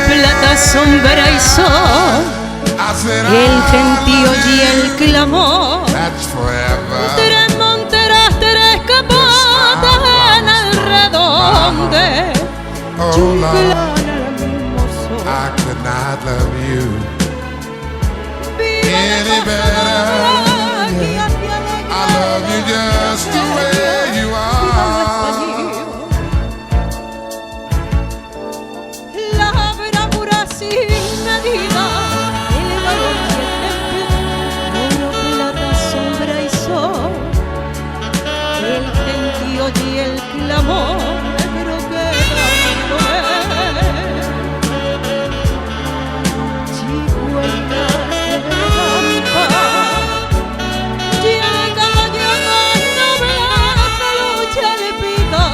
Plata, sombra y sol, el gentío y el clamor, tres monteras, tres capotas en el redonde, chunclan al mismo sol. I could not love you Viva any la better. que hacia I love you just the way you are. La bravura sin medida, el valor y el temple, oro, plata, sombra y sol, el gentío y el clamor, negro que chicuelas de campa, llega nobleza, lucha el pito.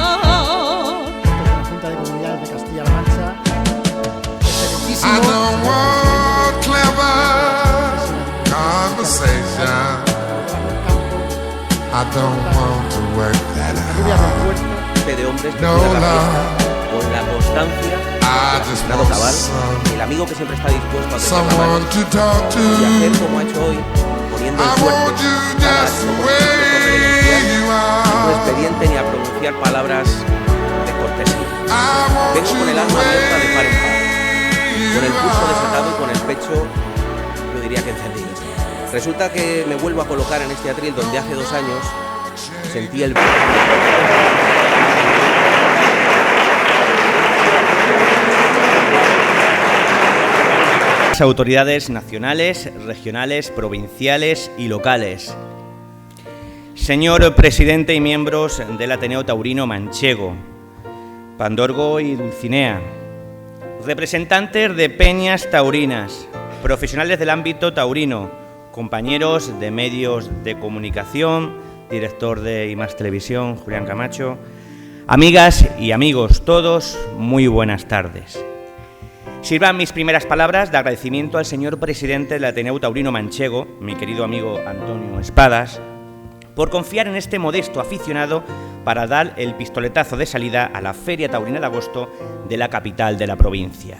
La Junta de Comunidades de Castilla-La Mancha, I don't want clever conversation. I don't want to work that hard. De hombres que No cuidan la love. fiesta con la constancia I just Fernando want Cabal, el amigo que siempre está dispuesto a tender la someone mano to talk y hacer to. como ha hecho hoy, poniendo I en want suerte you para just the como way you no are. expediente ni a pronunciar palabras de cortesía. I want Vengo you con el the alma abierta de par en par, way con el you pulso are. desatado y con el pecho, yo diría que encendido. Resulta que me vuelvo a colocar en este atril donde hace 2 años sentí el... Autoridades nacionales, regionales, provinciales y locales. Señor presidente y miembros del Ateneo Taurino Manchego, Pandorgo y Dulcinea, representantes de peñas taurinas, profesionales del ámbito taurino, compañeros de medios de comunicación, director de IMAX Televisión, Julián Camacho, amigas y amigos todos, muy buenas tardes. Sirvan mis primeras palabras de agradecimiento al señor presidente del Ateneo Taurino Manchego, mi querido amigo Antonio Espadas, por confiar en este modesto aficionado para dar el pistoletazo de salida a la Feria Taurina de Agosto de la capital de la provincia.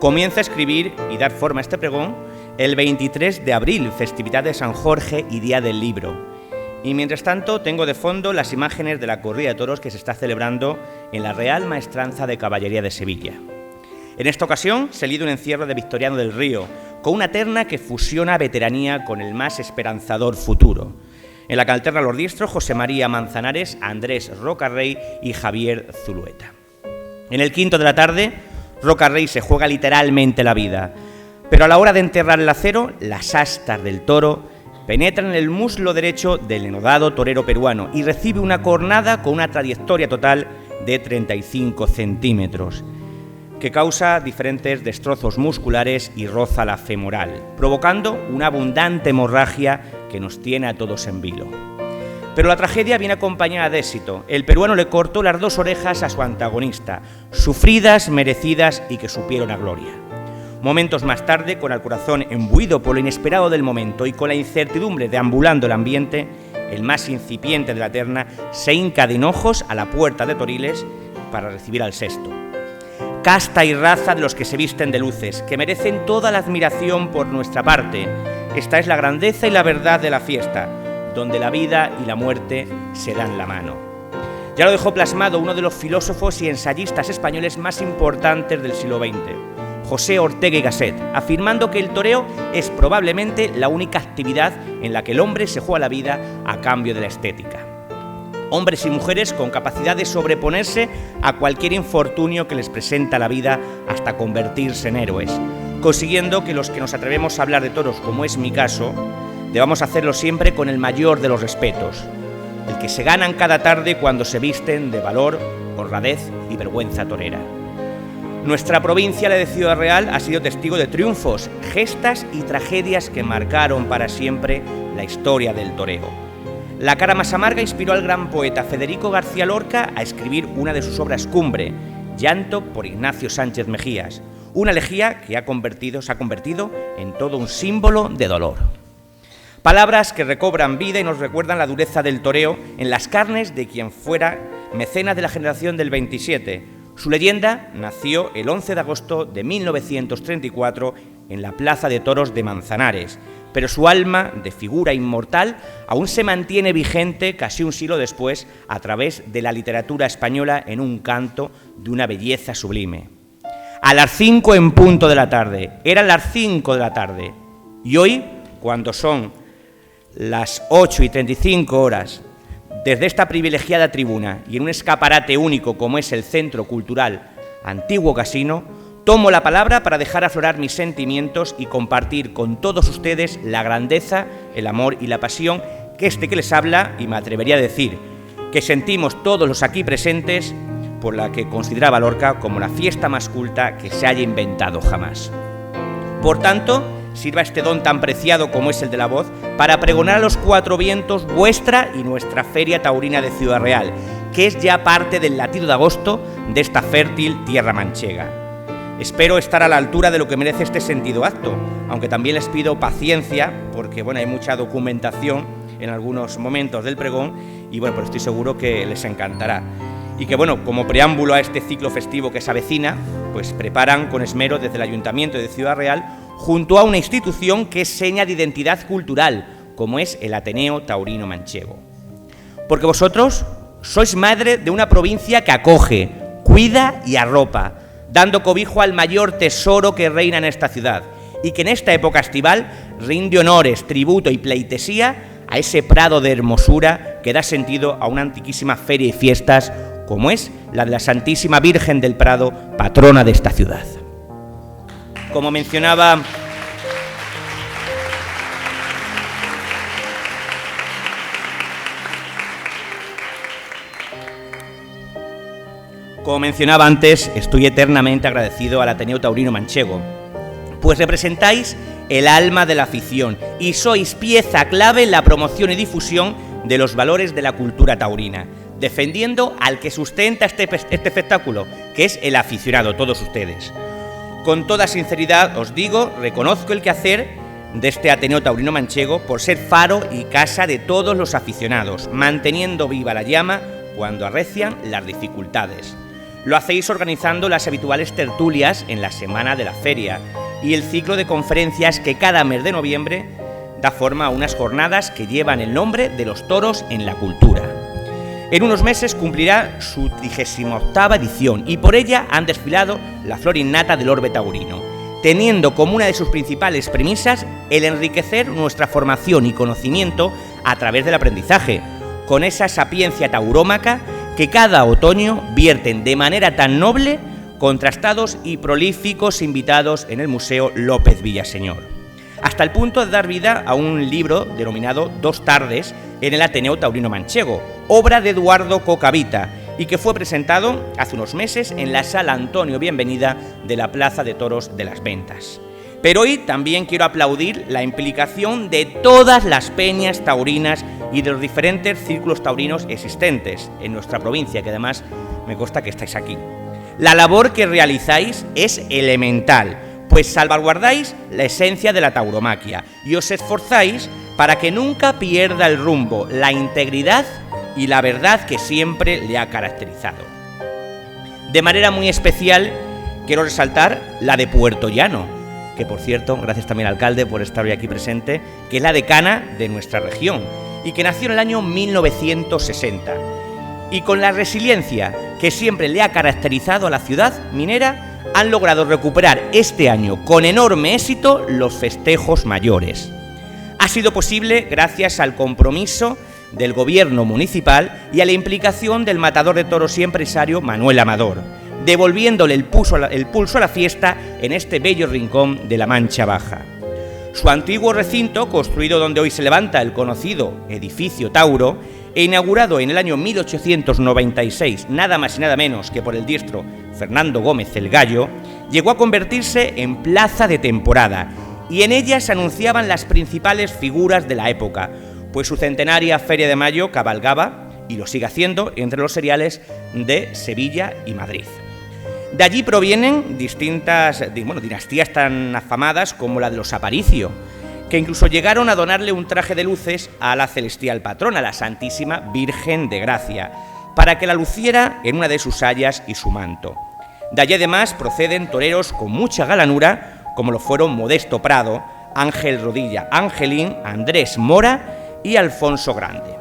Comienza a escribir y dar forma a este pregón el 23 de abril, festividad de San Jorge y Día del Libro. Y mientras tanto tengo de fondo las imágenes de la corrida de toros que se está celebrando en la Real Maestranza de Caballería de Sevilla. En esta ocasión se lida un encierro de Victoriano del Río, con una terna que fusiona veteranía con el más esperanzador futuro. En la que alternan los diestros José María Manzanares, Andrés Rocarrey y Javier Zulueta. En el quinto de la tarde, Rocarrey se juega literalmente la vida, pero a la hora de enterrar el acero, las astas del toro penetran en el muslo derecho del enodado torero peruano y recibe una cornada con una trayectoria total de 35 centímetros. Que causa diferentes destrozos musculares y roza la femoral, provocando una abundante hemorragia que nos tiene a todos en vilo. Pero la tragedia viene acompañada de éxito. El peruano le cortó las 2 orejas a su antagonista, sufridas, merecidas y que supieron a gloria. Momentos más tarde, con el corazón embuido por lo inesperado del momento y con la incertidumbre deambulando el ambiente, el más incipiente de la terna se hinca de hinojos a la puerta de Toriles para recibir al sexto. Casta y raza de los que se visten de luces, que merecen toda la admiración por nuestra parte. Esta es la grandeza y la verdad de la fiesta, donde la vida y la muerte se dan la mano. Ya lo dejó plasmado uno de los filósofos y ensayistas españoles más importantes del siglo XX, José Ortega y Gasset, afirmando que el toreo es probablemente la única actividad en la que el hombre se juega la vida a cambio de la estética. Hombres y mujeres con capacidad de sobreponerse a cualquier infortunio que les presenta la vida hasta convertirse en héroes, consiguiendo que los que nos atrevemos a hablar de toros, como es mi caso, debamos hacerlo siempre con el mayor de los respetos, el que se ganan cada tarde cuando se visten de valor, honradez y vergüenza torera. Nuestra provincia, la de Ciudad Real, ha sido testigo de triunfos, gestas y tragedias que marcaron para siempre la historia del toreo. La cara más amarga inspiró al gran poeta Federico García Lorca a escribir una de sus obras cumbre, Llanto por Ignacio Sánchez Mejías, una elegía que se ha convertido en todo un símbolo de dolor. Palabras que recobran vida y nos recuerdan la dureza del toreo en las carnes de quien fuera mecenas de la generación del 27. Su leyenda nació el 11 de agosto de 1934 en la Plaza de Toros de Manzanares, pero su alma de figura inmortal aún se mantiene vigente casi un siglo después a través de la literatura española en un canto de una belleza sublime. A las 5 en punto de la tarde, eran las 5 de la tarde, y hoy, cuando son las 8:35, desde esta privilegiada tribuna y en un escaparate único como es el Centro Cultural Antiguo Casino, tomo la palabra para dejar aflorar mis sentimientos y compartir con todos ustedes la grandeza, el amor y la pasión que les habla, y me atrevería a decir, que sentimos todos los aquí presentes por la que consideraba Lorca como la fiesta más culta que se haya inventado jamás. Por tanto, sirva este don tan preciado como es el de la voz para pregonar a los cuatro vientos vuestra y nuestra Feria Taurina de Ciudad Real, que es ya parte del latido de agosto de esta fértil tierra manchega. Espero estar a la altura de lo que merece este sentido acto, aunque también les pido paciencia porque hay mucha documentación en algunos momentos del pregón y pues estoy seguro que les encantará. Y que como preámbulo a este ciclo festivo que se avecina, pues preparan con esmero desde el Ayuntamiento de Ciudad Real junto a una institución que es seña de identidad cultural, como es el Ateneo Taurino Manchego. Porque vosotros sois madre de una provincia que acoge, cuida y arropa, dando cobijo al mayor tesoro que reina en esta ciudad, y que en esta época estival rinde honores, tributo y pleitesía a ese prado de hermosura que da sentido a una antiquísima feria y fiestas, como es la de la Santísima Virgen del Prado, patrona de esta ciudad. Como mencionaba antes, estoy eternamente agradecido al Ateneo Taurino Manchego, pues representáis el alma de la afición y sois pieza clave en la promoción y difusión de los valores de la cultura taurina, defendiendo al que sustenta este espectáculo, que es el aficionado, todos ustedes. Con toda sinceridad os digo, reconozco el quehacer de este Ateneo Taurino Manchego por ser faro y casa de todos los aficionados, manteniendo viva la llama cuando arrecian las dificultades. Lo hacéis organizando las habituales tertulias en la semana de la feria y el ciclo de conferencias que cada mes de noviembre da forma a unas jornadas que llevan el nombre de los toros en la cultura. En unos meses cumplirá su 38ª edición y por ella han desfilado la flor innata del orbe taurino, teniendo como una de sus principales premisas el enriquecer nuestra formación y conocimiento a través del aprendizaje, con esa sapiencia taurómaca que cada otoño vierten de manera tan noble contrastados y prolíficos invitados en el Museo López Villaseñor, hasta el punto de dar vida a un libro denominado Dos tardes en el Ateneo Taurino Manchego, obra de Eduardo Cocavita, y que fue presentado hace unos meses en la Sala Antonio Bienvenida de la Plaza de Toros de las Ventas. Pero hoy también quiero aplaudir la implicación de todas las peñas taurinas y de los diferentes círculos taurinos existentes en nuestra provincia, que además me consta que estáis aquí. La labor que realizáis es elemental, pues salvaguardáis la esencia de la tauromaquia y os esforzáis para que nunca pierda el rumbo, la integridad y la verdad que siempre le ha caracterizado. De manera muy especial quiero resaltar la de Puerto Llano, que por cierto, gracias también al alcalde por estar hoy aquí presente, que es la decana de nuestra región y que nació en el año 1960. y con la resiliencia que siempre le ha caracterizado a la ciudad minera, han logrado recuperar este año con enorme éxito los festejos mayores. Ha sido posible gracias al compromiso del gobierno municipal y a la implicación del matador de toros y empresario Manuel Amador, devolviéndole el pulso a la fiesta en este bello rincón de la Mancha Baja. Su antiguo recinto, construido donde hoy se levanta el conocido edificio Tauro, e inaugurado en el año 1896, nada más y nada menos que por el diestro Fernando Gómez el Gallo, llegó a convertirse en plaza de temporada, y en ella se anunciaban las principales figuras de la época, pues su centenaria Feria de Mayo cabalgaba, y lo sigue haciendo, entre los seriales de Sevilla y Madrid. De allí provienen distintas dinastías tan afamadas como la de los Aparicio, que incluso llegaron a donarle un traje de luces a la celestial patrona, la Santísima Virgen de Gracia, para que la luciera en una de sus sayas y su manto. De allí además proceden toreros con mucha galanura, como lo fueron Modesto Prado, Ángel Rodilla Angelín, Andrés Mora y Alfonso Grande.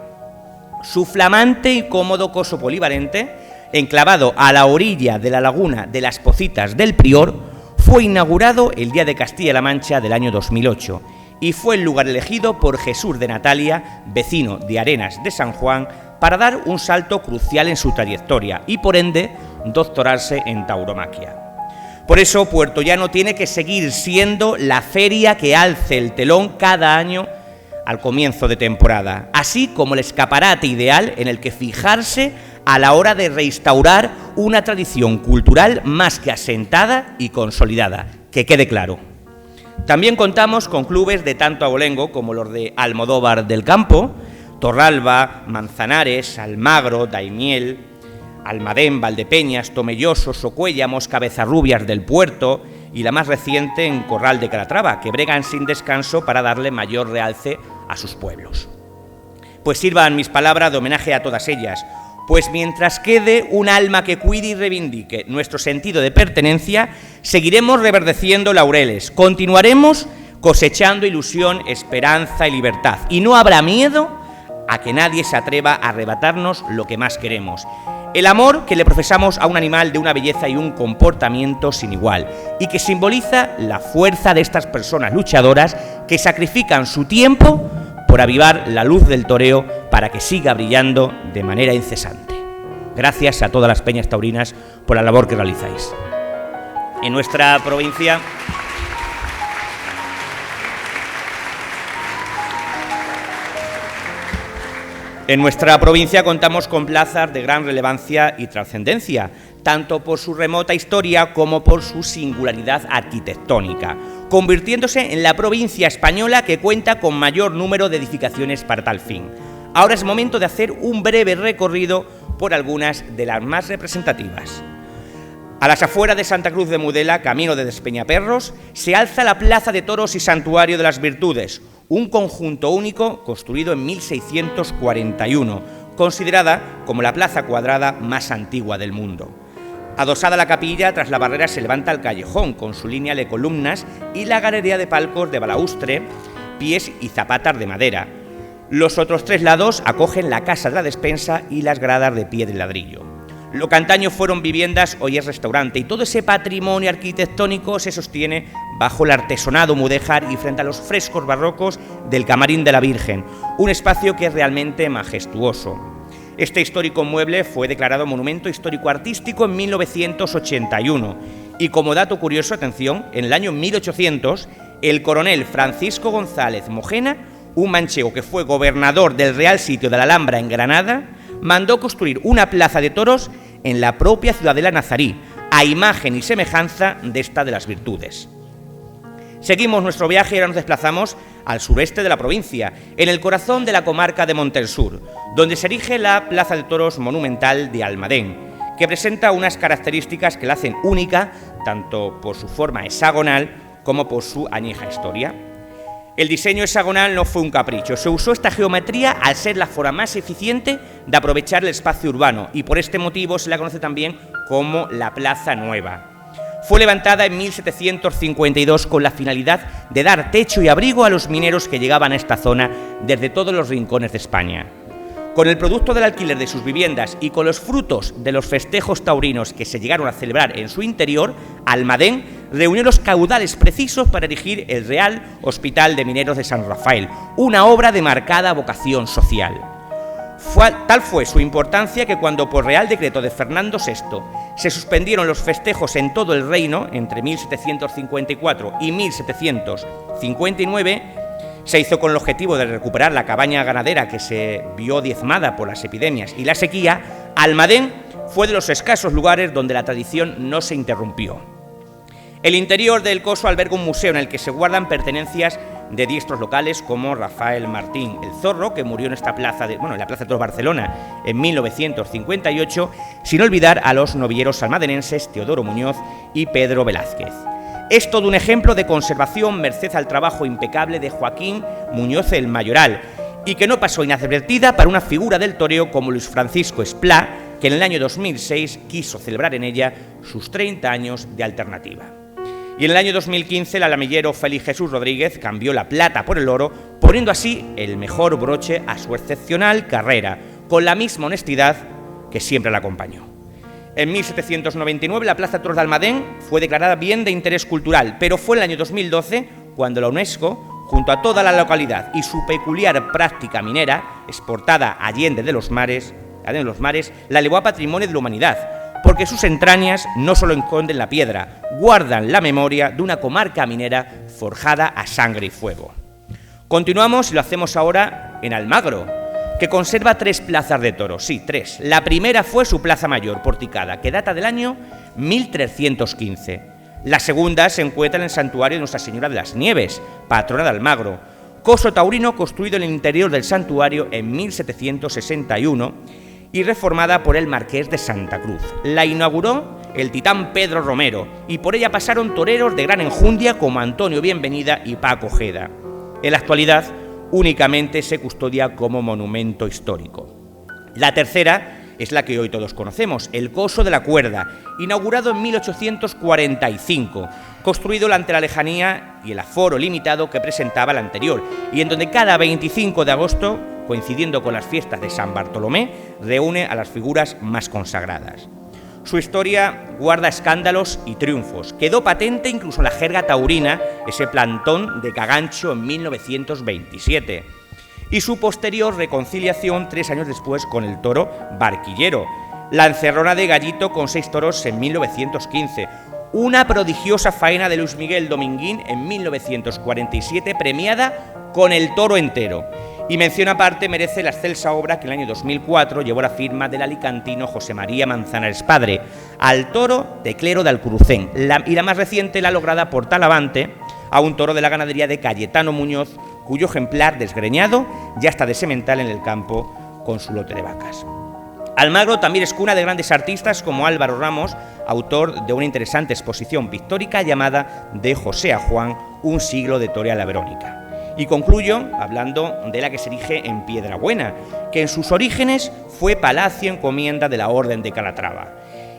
Su flamante y cómodo coso polivalente, enclavado a la orilla de la laguna de las Pocitas del Prior, fue inaugurado el Día de Castilla-La Mancha del año 2008 y fue el lugar elegido por Jesús de Natalia, vecino de Arenas de San Juan, para dar un salto crucial en su trayectoria y, por ende, doctorarse en tauromaquia. Por eso, Puertollano tiene que seguir siendo la feria que alce el telón cada año al comienzo de temporada, así como el escaparate ideal en el que fijarse a la hora de restaurar una tradición cultural más que asentada y consolidada, que quede claro. También contamos con clubes de tanto abolengo como los de Almodóvar del Campo, Torralba, Manzanares, Almagro, Daimiel, Almadén, Valdepeñas, Tomelloso, Socuéllamos, Cabezarrubias del Puerto y la más reciente en Corral de Calatrava, que bregan sin descanso para darle mayor realce a sus pueblos. Pues sirvan mis palabras de homenaje a todas ellas, pues mientras quede un alma que cuide y reivindique nuestro sentido de pertenencia, seguiremos reverdeciendo laureles, continuaremos cosechando ilusión, esperanza y libertad, y no habrá miedo a que nadie se atreva a arrebatarnos lo que más queremos: el amor que le profesamos a un animal de una belleza y un comportamiento sin igual, y que simboliza la fuerza de estas personas luchadoras que sacrifican su tiempo por avivar la luz del toreo para que siga brillando de manera incesante. Gracias a todas las peñas taurinas por la labor que realizáis. En nuestra provincia contamos con plazas de gran relevancia y trascendencia, tanto por su remota historia como por su singularidad arquitectónica, convirtiéndose en la provincia española que cuenta con mayor número de edificaciones para tal fin. Ahora es momento de hacer un breve recorrido por algunas de las más representativas. A las afueras de Santa Cruz de Mudela, camino de Despeñaperros, se alza la Plaza de Toros y Santuario de las Virtudes, un conjunto único construido en 1641, considerada como la plaza cuadrada más antigua del mundo. Adosada a la capilla, tras la barrera se levanta el callejón, con su línea de columnas y la galería de palcos de balaustre, pies y zapatas de madera. Los otros tres lados acogen la casa de la despensa y las gradas de piedra y ladrillo. Lo que antaño fueron viviendas, hoy es restaurante, y todo ese patrimonio arquitectónico se sostiene bajo el artesonado mudéjar y frente a los frescos barrocos del Camarín de la Virgen, un espacio que es realmente majestuoso. Este histórico mueble fue declarado Monumento Histórico-Artístico en 1981 y, como dato curioso, atención, en el año 1800, el coronel Francisco González Mojena, un manchego que fue gobernador del Real Sitio de la Alhambra en Granada, mandó construir una plaza de toros en la propia Ciudadela Nazarí, a imagen y semejanza de esta de las Virtudes. Seguimos nuestro viaje y ahora nos desplazamos al sureste de la provincia, en el corazón de la comarca de Montelsur, donde se erige la Plaza de Toros Monumental de Almadén, que presenta unas características que la hacen única, tanto por su forma hexagonal como por su añeja historia. El diseño hexagonal no fue un capricho, se usó esta geometría al ser la forma más eficiente de aprovechar el espacio urbano y por este motivo se la conoce también como la Plaza Nueva. Fue levantada en 1752 con la finalidad de dar techo y abrigo a los mineros que llegaban a esta zona desde todos los rincones de España. Con el producto del alquiler de sus viviendas y con los frutos de los festejos taurinos que se llegaron a celebrar en su interior, Almadén reunió los caudales precisos para erigir el Real Hospital de Mineros de San Rafael, una obra de marcada vocación social. Tal fue su importancia que cuando por Real Decreto de Fernando VI se suspendieron los festejos en todo el reino entre 1754 y 1759, se hizo con el objetivo de recuperar la cabaña ganadera que se vio diezmada por las epidemias y la sequía. Almadén fue de los escasos lugares donde la tradición no se interrumpió. El interior del coso alberga un museo en el que se guardan pertenencias de diestros locales como Rafael Martín el Zorro, que murió en esta plaza en la Plaza de Toros Barcelona en 1958, sin olvidar a los novilleros almadenenses Teodoro Muñoz y Pedro Velázquez. Es todo un ejemplo de conservación merced al trabajo impecable de Joaquín Muñoz el Mayoral, y que no pasó inadvertida para una figura del toreo como Luis Francisco Esplá, que en el año 2006 quiso celebrar en ella sus 30 años de alternativa. Y en el año 2015 el alamillero Félix Jesús Rodríguez cambió la plata por el oro, poniendo así el mejor broche a su excepcional carrera, con la misma honestidad que siempre la acompañó. En 1799 la Plaza de Toros de Almadén fue declarada bien de interés cultural, pero fue en el año 2012 cuando la UNESCO, junto a toda la localidad y su peculiar práctica minera, exportada allende de los mares, la elevó a Patrimonio de la Humanidad, porque sus entrañas no solo esconden la piedra, guardan la memoria de una comarca minera forjada a sangre y fuego. Continuamos y lo hacemos ahora en Almagro, que conserva 3 plazas de toros, sí, 3. La primera fue su plaza mayor, porticada, que data del año 1315. La segunda se encuentra en el santuario de Nuestra Señora de las Nieves, patrona de Almagro, coso taurino construido en el interior del santuario en 1761 y reformada por el Marqués de Santa Cruz. La inauguró el titán Pedro Romero y por ella pasaron toreros de gran enjundia como Antonio Bienvenida y Paco Ojeda. En la actualidad, únicamente se custodia como monumento histórico. La tercera es la que hoy todos conocemos, el Coso de la Cuerda, inaugurado en 1845, construido ante la lejanía y el aforo limitado que presentaba el anterior, y en donde cada 25 de agosto, coincidiendo con las fiestas de San Bartolomé, reúne a las figuras más consagradas. Su historia guarda escándalos y triunfos. Quedó patente incluso la jerga taurina, ese plantón de Cagancho en 1927, y su posterior reconciliación 3 años después con el toro Barquillero, la encerrona de Gallito con 6 toros en 1915, una prodigiosa faena de Luis Miguel Dominguín en 1947 premiada con el toro entero. Y mención aparte merece la excelsa obra que en el año 2004 llevó la firma del alicantino José María Manzanares Padre, al toro de Clero de Alcurucén, y la más reciente la lograda por Talavante a un toro de la ganadería de Cayetano Muñoz, cuyo ejemplar desgreñado ya está de semental en el campo con su lote de vacas. Almagro también es cuna de grandes artistas como Álvaro Ramos, autor de una interesante exposición pictórica llamada De José a Juan, un siglo de torea a la Verónica. Y concluyo hablando de la que se erige en Piedrabuena, que en sus orígenes fue palacio encomienda de la Orden de Calatrava.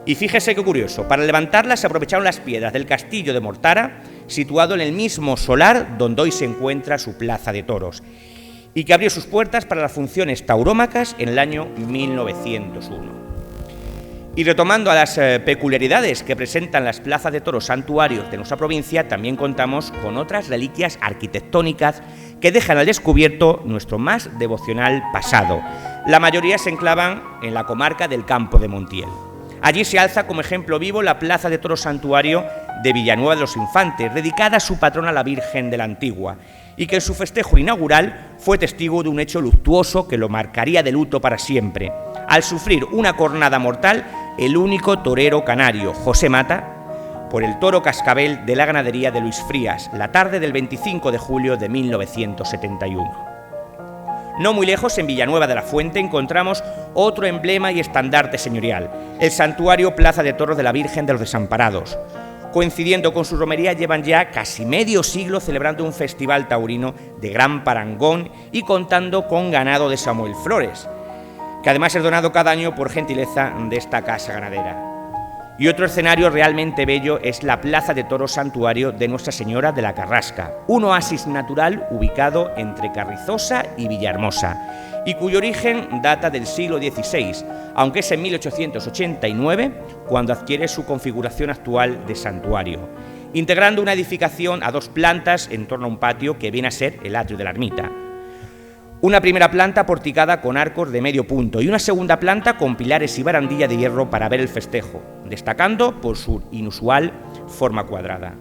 Y fíjese qué curioso, para levantarla se aprovecharon las piedras del castillo de Mortara, situado en el mismo solar donde hoy se encuentra su plaza de toros, y que abrió sus puertas para las funciones taurómacas en el año 1901. Y retomando a las peculiaridades que presentan las plazas de toros santuarios de nuestra provincia, también contamos con otras reliquias arquitectónicas que dejan al descubierto nuestro más devocional pasado. La mayoría se enclavan en la comarca del Campo de Montiel. Allí se alza como ejemplo vivo la plaza de toros santuario de Villanueva de los Infantes, dedicada a su patrona la Virgen de la Antigua, y que en su festejo inaugural fue testigo de un hecho luctuoso que lo marcaría de luto para siempre, al sufrir una cornada mortal el único torero canario, José Mata, por el toro cascabel de la ganadería de Luis Frías, la tarde del 25 de julio de 1971. No muy lejos, en Villanueva de la Fuente, encontramos otro emblema y estandarte señorial, el santuario Plaza de Toros de la Virgen de los Desamparados. Coincidiendo con su romería, llevan ya casi medio siglo celebrando un festival taurino de gran parangón y contando con ganado de Samuel Flores, que además es donado cada año por gentileza de esta casa ganadera. Y otro escenario realmente bello es la Plaza de Toros Santuario de Nuestra Señora de la Carrasca, un oasis natural ubicado entre Carrizosa y Villahermosa, y cuyo origen data del siglo XVI, aunque es en 1889 cuando adquiere su configuración actual de santuario, integrando una edificación a 2 plantas en torno a un patio que viene a ser el atrio de la ermita. Una primera planta porticada con arcos de medio punto y una segunda planta con pilares y barandilla de hierro para ver el festejo, destacando por su inusual forma cuadrada.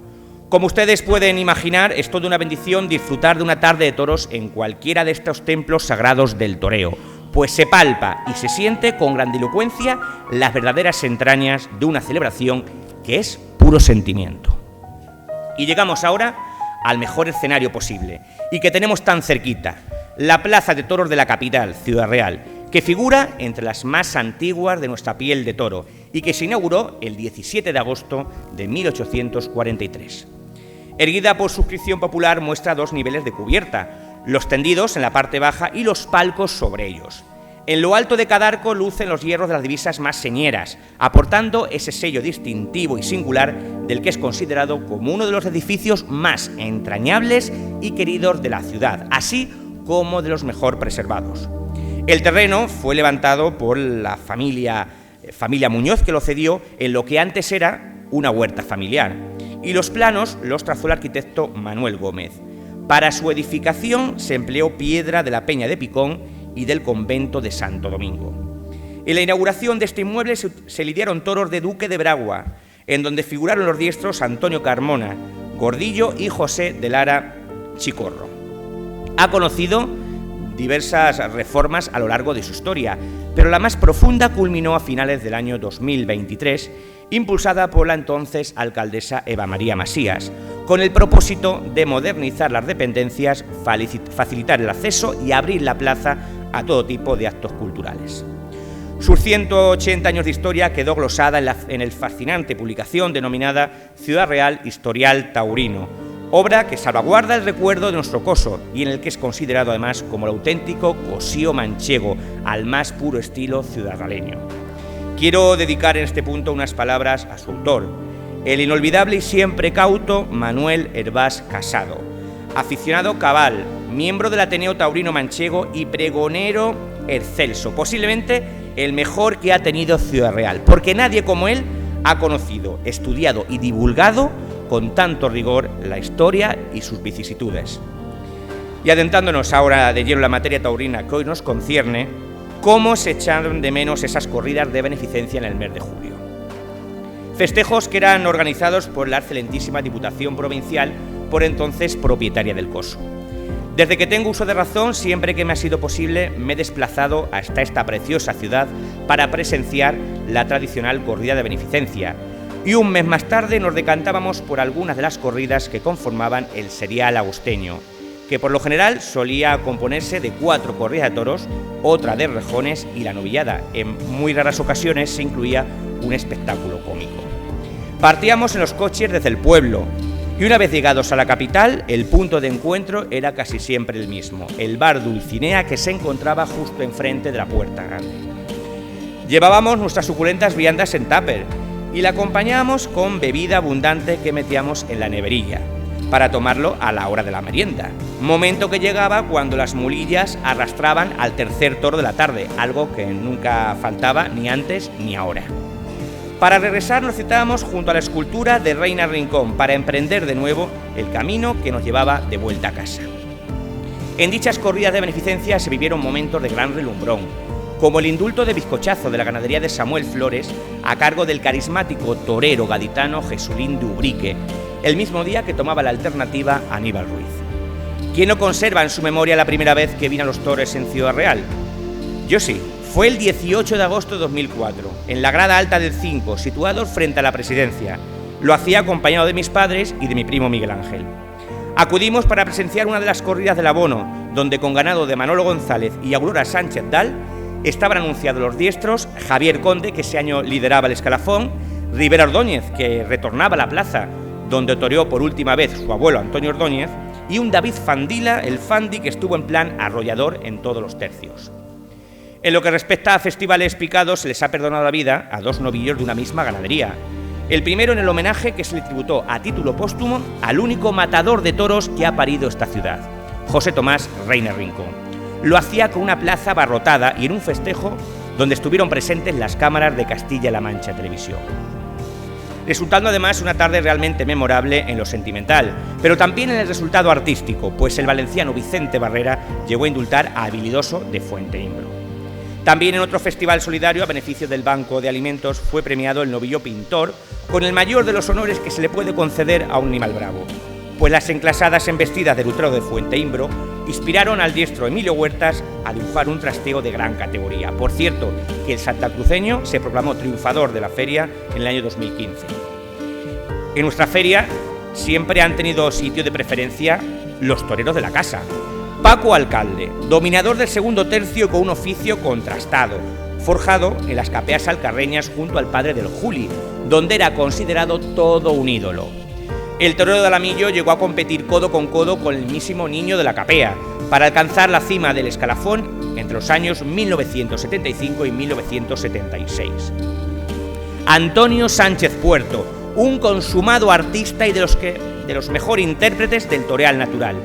Como ustedes pueden imaginar, es toda una bendición disfrutar de una tarde de toros en cualquiera de estos templos sagrados del toreo, pues se palpa y se siente con grandilocuencia las verdaderas entrañas de una celebración que es puro sentimiento. Y llegamos ahora al mejor escenario posible y que tenemos tan cerquita, la Plaza de Toros de la capital, Ciudad Real, que figura entre las más antiguas de nuestra piel de toro y que se inauguró el 17 de agosto de 1843. Erguida por suscripción popular, muestra 2 niveles de cubierta, los tendidos en la parte baja y los palcos sobre ellos. En lo alto de cada arco lucen los hierros de las divisas más señeras, aportando ese sello distintivo y singular del que es considerado como uno de los edificios más entrañables y queridos de la ciudad, así como de los mejor preservados. El terreno fue levantado por la familia Muñoz, que lo cedió en lo que antes era una huerta familiar, y los planos los trazó el arquitecto Manuel Gómez. Para su edificación se empleó piedra de la Peña de Picón y del convento de Santo Domingo. En la inauguración de este inmueble se lidiaron toros de Duque de Bragua, en donde figuraron los diestros Antonio Carmona, Gordillo y José de Lara Chicorro. Ha conocido diversas reformas a lo largo de su historia, pero la más profunda culminó a finales del año 2023, impulsada por la entonces alcaldesa Eva María Masías, con el propósito de modernizar las dependencias, facilitar el acceso y abrir la plaza a todo tipo de actos culturales. Sus 180 años de historia quedó glosada en el fascinante publicación denominada Ciudad Real Historial Taurino, obra que salvaguarda el recuerdo de nuestro coso y en el que es considerado además como el auténtico cosío manchego, al más puro estilo ciudadaleño. Quiero dedicar en este punto unas palabras a su autor, el inolvidable y siempre cauto Manuel Hervás Casado, aficionado cabal, miembro del Ateneo Taurino Manchego y pregonero excelso, posiblemente el mejor que ha tenido Ciudad Real, porque nadie como él ha conocido, estudiado y divulgado con tanto rigor la historia y sus vicisitudes. Y adentrándonos ahora de lleno en la materia taurina que hoy nos concierne, ¿cómo se echaron de menos esas corridas de beneficencia en el mes de julio? Festejos que eran organizados por la excelentísima Diputación Provincial, por entonces propietaria del coso. Desde que tengo uso de razón, siempre que me ha sido posible, me he desplazado hasta esta preciosa ciudad para presenciar la tradicional corrida de beneficencia, y un mes más tarde nos decantábamos por algunas de las corridas que conformaban el serial agosteño, que por lo general solía componerse de 4 corridas de toros, otra de rejones y la novillada. En muy raras ocasiones se incluía un espectáculo cómico. Partíamos en los coches desde el pueblo, y una vez llegados a la capital, el punto de encuentro era casi siempre el mismo, el bar Dulcinea, que se encontraba justo enfrente de la Puerta Grande. Llevábamos nuestras suculentas viandas en tupper y la acompañábamos con bebida abundante que metíamos en la neverilla para tomarlo a la hora de la merienda, momento que llegaba cuando las mulillas arrastraban al tercer toro de la tarde, algo que nunca faltaba ni antes ni ahora. Para regresar nos citábamos junto a la escultura de Reina Rincón para emprender de nuevo el camino que nos llevaba de vuelta a casa. En dichas corridas de beneficencia se vivieron momentos de gran relumbrón, como el indulto de bizcochazo de la ganadería de Samuel Flores a cargo del carismático torero gaditano Jesulín de Ubrique, el mismo día que tomaba la alternativa Aníbal Ruiz. ¿Quién no conserva en su memoria la primera vez que vino a los toros en Ciudad Real? Yo sí. Fue el 18 de agosto de 2004, en la grada alta del 5, situados frente a la presidencia. Lo hacía acompañado de mis padres y de mi primo Miguel Ángel. Acudimos para presenciar una de las corridas del abono, donde con ganado de Manolo González y Aurora Sánchez Dal estaban anunciados los diestros Javier Conde, que ese año lideraba el escalafón, Rivera Ordóñez, que retornaba a la plaza, donde toreó por última vez su abuelo Antonio Ordóñez, y un David Fandila, el Fandi, que estuvo en plan arrollador en todos los tercios. En lo que respecta a festivales picados, se les ha perdonado la vida a 2 novillos de una misma ganadería. El primero en el homenaje que se le tributó a título póstumo al único matador de toros que ha parido esta ciudad, José Tomás Reina Rincón. Lo hacía con una plaza abarrotada y en un festejo donde estuvieron presentes las cámaras de Castilla-La Mancha Televisión. Resultando además una tarde realmente memorable en lo sentimental, pero también en el resultado artístico, pues el valenciano Vicente Barrera llegó a indultar a habilidoso de Fuenteimbro. También en otro festival solidario a beneficio del Banco de Alimentos fue premiado el novillo pintor con el mayor de los honores que se le puede conceder a un animal bravo, pues las enclasadas embestidas del utrero de Fuenteimbro inspiraron al diestro Emilio Huertas a triunfar un trasteo de gran categoría. Por cierto, que el santacruceño se proclamó triunfador de la feria en el año 2015. En nuestra feria siempre han tenido sitio de preferencia los toreros de la casa. Paco Alcalde, dominador del segundo tercio con un oficio contrastado, forjado en las capeas alcarreñas junto al padre del Juli, donde era considerado todo un ídolo. El torero de Alamillo llegó a competir codo con el mismísimo Niño de la Capea, para alcanzar la cima del escalafón entre los años 1975 y 1976. Antonio Sánchez Puerto, un consumado artista y de los mejores intérpretes del toreal natural,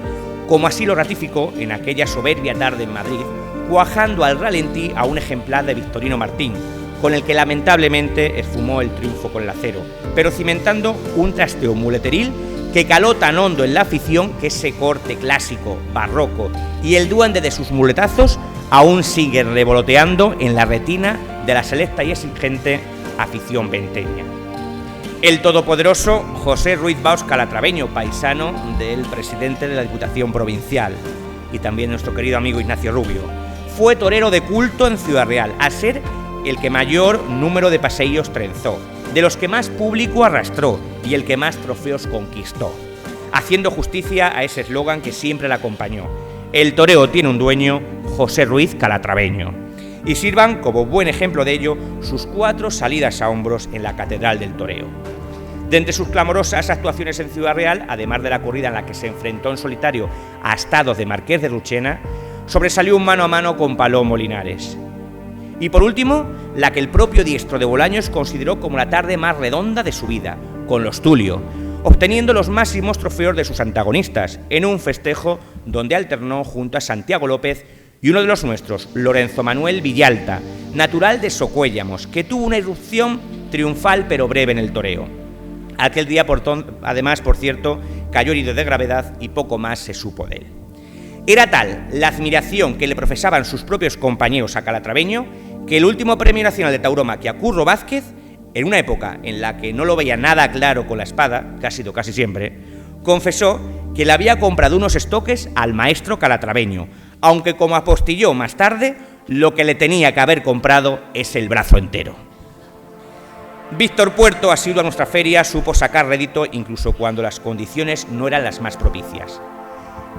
como así lo ratificó en aquella soberbia tarde en Madrid, cuajando al ralentí a un ejemplar de Victorino Martín, con el que lamentablemente esfumó el triunfo con el acero, pero cimentando un trasteo muleteril que caló tan hondo en la afición que ese corte clásico, barroco y el duende de sus muletazos aún siguen revoloteando en la retina de la selecta y exigente afición venteña. El todopoderoso José Ruiz Baos Calatraveño, paisano del presidente de la Diputación Provincial, y también nuestro querido amigo Ignacio Rubio, fue torero de culto en Ciudad Real, al ser el que mayor número de paseillos trenzó, de los que más público arrastró y el que más trofeos conquistó, haciendo justicia a ese eslogan que siempre le acompañó: el toreo tiene un dueño, José Ruiz Calatraveño. Y sirvan como buen ejemplo de ello sus 4 salidas a hombros en la Catedral del Toreo. De entre sus clamorosas actuaciones en Ciudad Real, además de la corrida en la que se enfrentó en solitario a Estados de Marqués de Ruchena, sobresalió un mano a mano con Palomo Linares. Y por último, la que el propio diestro de Bolaños consideró como la tarde más redonda de su vida, con los Tulio, obteniendo los máximos trofeos de sus antagonistas, en un festejo donde alternó junto a Santiago López y uno de los nuestros, Lorenzo Manuel Villalta, natural de Socuéllamos, que tuvo una irrupción triunfal pero breve en el toreo. Aquel día, además, por cierto, cayó herido de gravedad y poco más se supo de él. Era tal la admiración que le profesaban sus propios compañeros a Calatraveño que el último premio nacional de tauromaquia, Curro Vázquez, en una época en la que no lo veía nada claro con la espada, que ha sido casi siempre, confesó que le había comprado unos estoques al maestro Calatraveño, aunque como apostilló más tarde, lo que le tenía que haber comprado es el brazo entero. Víctor Puerto, asiduo a nuestra feria, supo sacar rédito incluso cuando las condiciones no eran las más propicias.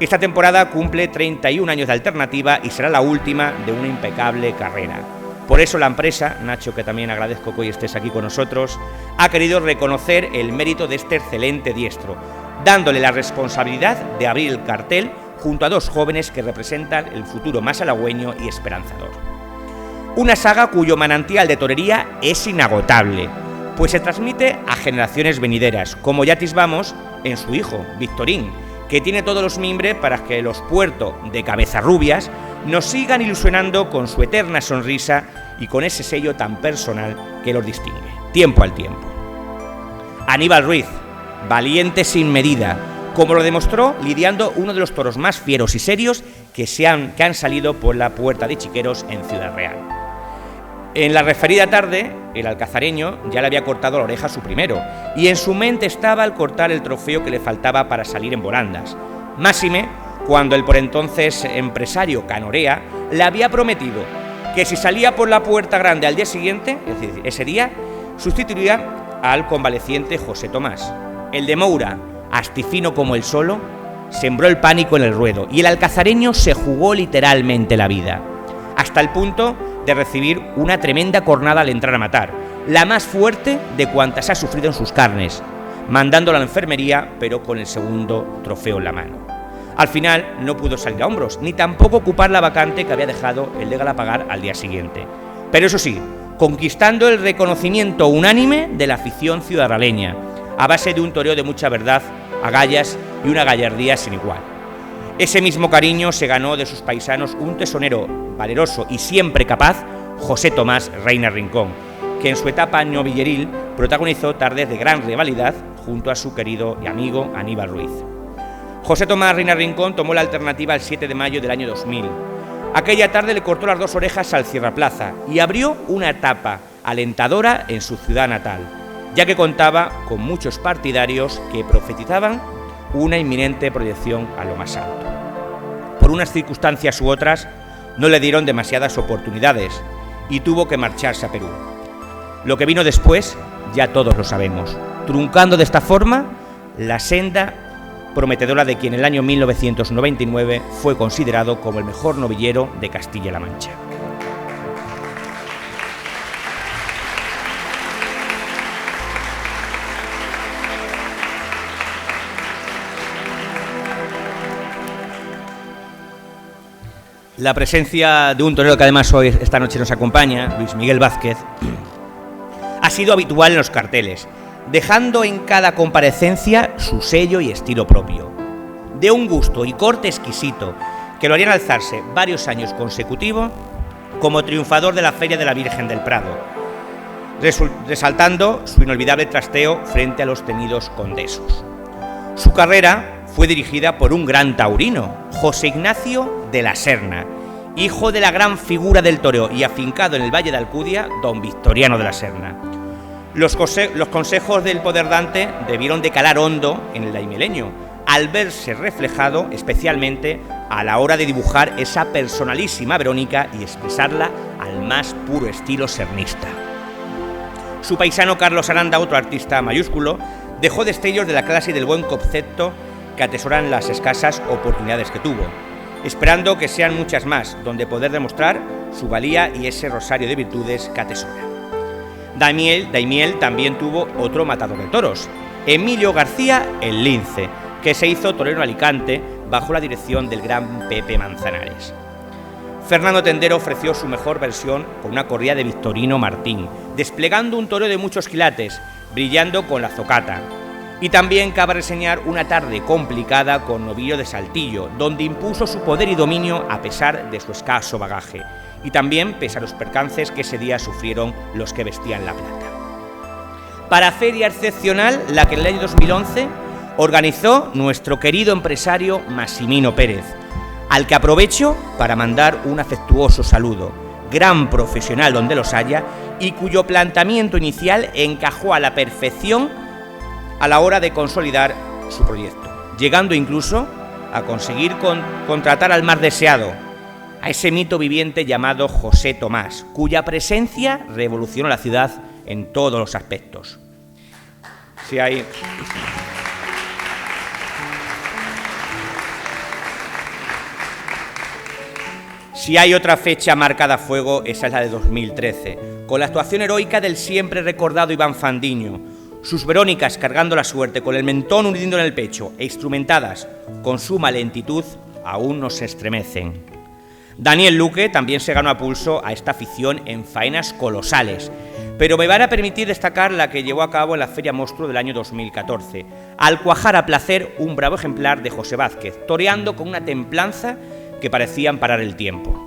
Esta temporada cumple 31 años de alternativa y será la última de una impecable carrera. Por eso la empresa, Nacho, que también agradezco que hoy estés aquí con nosotros, ha querido reconocer el mérito de este excelente diestro, dándole la responsabilidad de abrir el cartel junto a 2 jóvenes que representan el futuro más halagüeño y esperanzador. Una saga cuyo manantial de torería es inagotable, pues se transmite a generaciones venideras, como ya atisbamos en su hijo, Victorín, que tiene todos los mimbres para que los Puerto de Cabezarrubias nos sigan ilusionando con su eterna sonrisa y con ese sello tan personal que los distingue, tiempo al tiempo. Aníbal Ruiz, valiente sin medida, como lo demostró lidiando uno de los toros más fieros y serios que han salido por la Puerta de Chiqueros en Ciudad Real. En la referida tarde, el alcazareño ya le había cortado la oreja a su primero, y en su mente estaba el cortar el trofeo que le faltaba para salir en volandas. Máxime, cuando el por entonces empresario Canorea le había prometido que si salía por la Puerta Grande al día siguiente, es decir, ese día, sustituiría al convaleciente José Tomás. El de Moura, astifino como el solo, sembró el pánico en el ruedo, y el alcazareño se jugó literalmente la vida, hasta el punto de recibir una tremenda cornada al entrar a matar, la más fuerte de cuantas ha sufrido en sus carnes, mandándolo a la enfermería, pero con el segundo trofeo en la mano. Al final no pudo salir a hombros, ni tampoco ocupar la vacante que había dejado el de Galapagar al día siguiente. Pero eso sí, conquistando el reconocimiento unánime de la afición ciudadraleña, a base de un toreo de mucha verdad, agallas y una gallardía sin igual. Ese mismo cariño se ganó de sus paisanos un tesonero valeroso y siempre capaz, José Tomás Reina Rincón, que en su etapa novilleril protagonizó tardes de gran rivalidad junto a su querido y amigo Aníbal Ruiz. José Tomás Reina Rincón tomó la alternativa el 7 de mayo del año 2000. Aquella tarde le cortó las 2 orejas al Cierraplaza y abrió una etapa alentadora en su ciudad natal, ya que contaba con muchos partidarios que profetizaban una inminente proyección a lo más alto. Por unas circunstancias u otras, no le dieron demasiadas oportunidades y tuvo que marcharse a Perú. Lo que vino después, ya todos lo sabemos, truncando de esta forma la senda prometedora de quien en el año 1999 fue considerado como el mejor novillero de Castilla-La Mancha. La presencia de un torero que además hoy, esta noche nos acompaña, Luis Miguel Vázquez, ha sido habitual en los carteles, dejando en cada comparecencia su sello y estilo propio, de un gusto y corte exquisito que lo harían alzarse varios años consecutivos como triunfador de la Feria de la Virgen del Prado, resaltando su inolvidable trasteo frente a los temidos condesos. Su carrera fue dirigida por un gran taurino, José Ignacio de la Serna, hijo de la gran figura del toreo y afincado en el Valle de Alcudia, don Victoriano de la Serna. Los consejos del poder dante debieron de calar hondo en el daimileño, al verse reflejado especialmente a la hora de dibujar esa personalísima Verónica y expresarla al más puro estilo sernista. Su paisano Carlos Aranda, otro artista mayúsculo, dejó destellos de la clase y del buen concepto que atesoran las escasas oportunidades que tuvo, esperando que sean muchas más, donde poder demostrar su valía y ese rosario de virtudes que atesora. Daimiel también tuvo otro matador de toros, Emilio García el Lince, que se hizo torero en Alicante bajo la dirección del gran Pepe Manzanares. Fernando Tendero ofreció su mejor versión con una corrida de Victorino Martín, desplegando un toreo de muchos quilates, brillando con la zocata. Y también cabe reseñar una tarde complicada con Novillo de Saltillo, donde impuso su poder y dominio a pesar de su escaso bagaje, y también pese a los percances que ese día sufrieron los que vestían la plata. Para feria excepcional, la que en el año 2011 organizó nuestro querido empresario Massimino Pérez, al que aprovecho para mandar un afectuoso saludo, gran profesional donde los haya, y cuyo planteamiento inicial encajó a la perfección a la hora de consolidar su proyecto, llegando incluso a conseguir contratar al más deseado, a ese mito viviente llamado José Tomás, cuya presencia revolucionó la ciudad en todos los aspectos. Si hay otra fecha marcada a fuego, esa es la de 2013, con la actuación heroica del siempre recordado Iván Fandiño, sus Verónicas cargando la suerte con el mentón hundido en el pecho e instrumentadas con suma lentitud aún nos estremecen. Daniel Luque también se ganó a pulso a esta afición en faenas colosales, pero me van a permitir destacar la que llevó a cabo en la Feria Monstruo del año 2014, al cuajar a placer un bravo ejemplar de José Vázquez, toreando con una templanza que parecían parar el tiempo.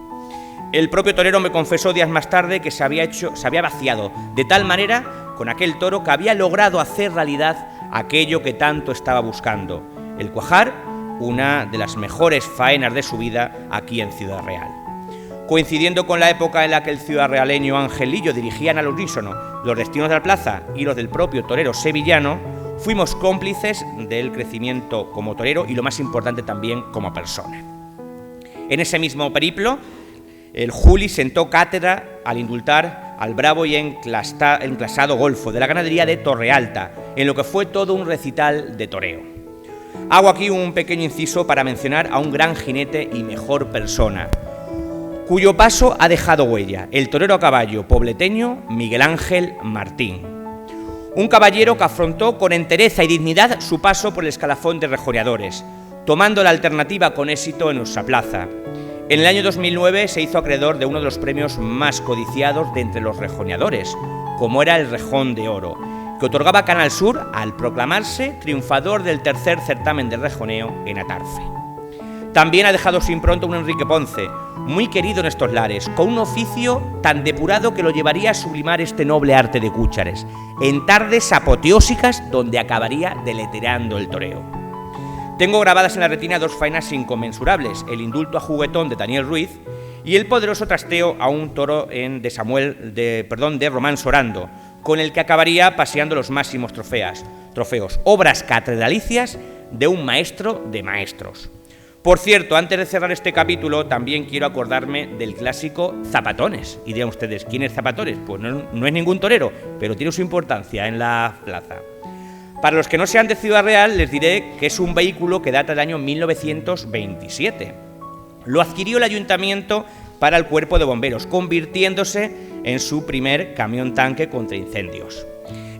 El propio torero me confesó días más tarde que se había vaciado de tal manera con aquel toro que había logrado hacer realidad aquello que tanto estaba buscando, el cuajar una de las mejores faenas de su vida aquí en Ciudad Real. Coincidiendo con la época en la que el ciudadrealeño Ángel Lillo dirigían al unísono los destinos de la plaza y los del propio torero sevillano, fuimos cómplices del crecimiento como torero y, lo más importante, también como persona. En ese mismo periplo, el Juli sentó cátedra al indultar al bravo y enclasado golfo de la ganadería de Torrealta, en lo que fue todo un recital de toreo. Hago aquí un pequeño inciso para mencionar a un gran jinete y mejor persona, cuyo paso ha dejado huella, el torero a caballo pobleteño Miguel Ángel Martín. Un caballero que afrontó con entereza y dignidad su paso por el escalafón de rejoreadores, tomando la alternativa con éxito en nuestra plaza. En el año 2009 se hizo acreedor de uno de los premios más codiciados de entre los rejoneadores, como era el Rejón de Oro, que otorgaba Canal Sur al proclamarse triunfador del tercer certamen de rejoneo en Atarfe. También ha dejado su impronta un Enrique Ponce, muy querido en estos lares, con un oficio tan depurado que lo llevaría a sublimar este noble arte de cúchares, en tardes apoteósicas donde acabaría deletreando el toreo. Tengo grabadas en la retina dos faenas inconmensurables, el indulto a juguetón de Daniel Ruiz y el poderoso trasteo a un toro de Román Sorando, con el que acabaría paseando los máximos trofeos, obras catedralicias de un maestro de maestros. Por cierto, antes de cerrar este capítulo, también quiero acordarme del clásico Zapatones. Y dirán ustedes, ¿quién es Zapatones? Pues no es ningún torero, pero tiene su importancia en la plaza. Para los que no sean de Ciudad Real, les diré que es un vehículo que data del año 1927. Lo adquirió el ayuntamiento para el cuerpo de bomberos, convirtiéndose en su primer camión tanque contra incendios.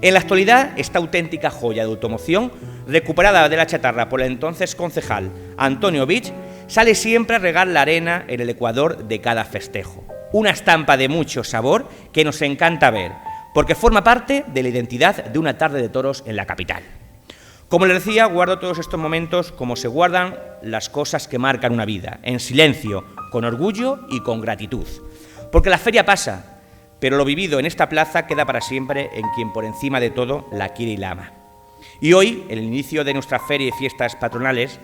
En la actualidad, esta auténtica joya de automoción, recuperada de la chatarra por el entonces concejal Antonio Vich, sale siempre a regar la arena en el ecuador de cada festejo. Una estampa de mucho sabor que nos encanta ver, porque forma parte de la identidad de una tarde de toros en la capital. Como les decía, guardo todos estos momentos como se guardan las cosas que marcan una vida, en silencio, con orgullo y con gratitud. Porque la feria pasa, pero lo vivido en esta plaza queda para siempre en quien por encima de todo la quiere y la ama. Y hoy, en el inicio de nuestra feria y fiestas patronales,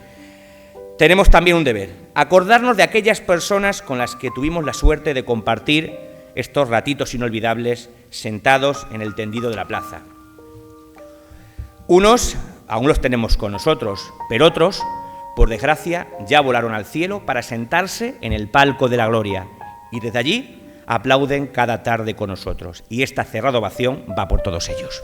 tenemos también un deber, acordarnos de aquellas personas con las que tuvimos la suerte de compartir estos ratitos inolvidables sentados en el tendido de la plaza. Unos aún los tenemos con nosotros, pero otros, por desgracia, ya volaron al cielo para sentarse en el palco de la gloria y desde allí aplauden cada tarde con nosotros. Y esta cerrada ovación va por todos ellos.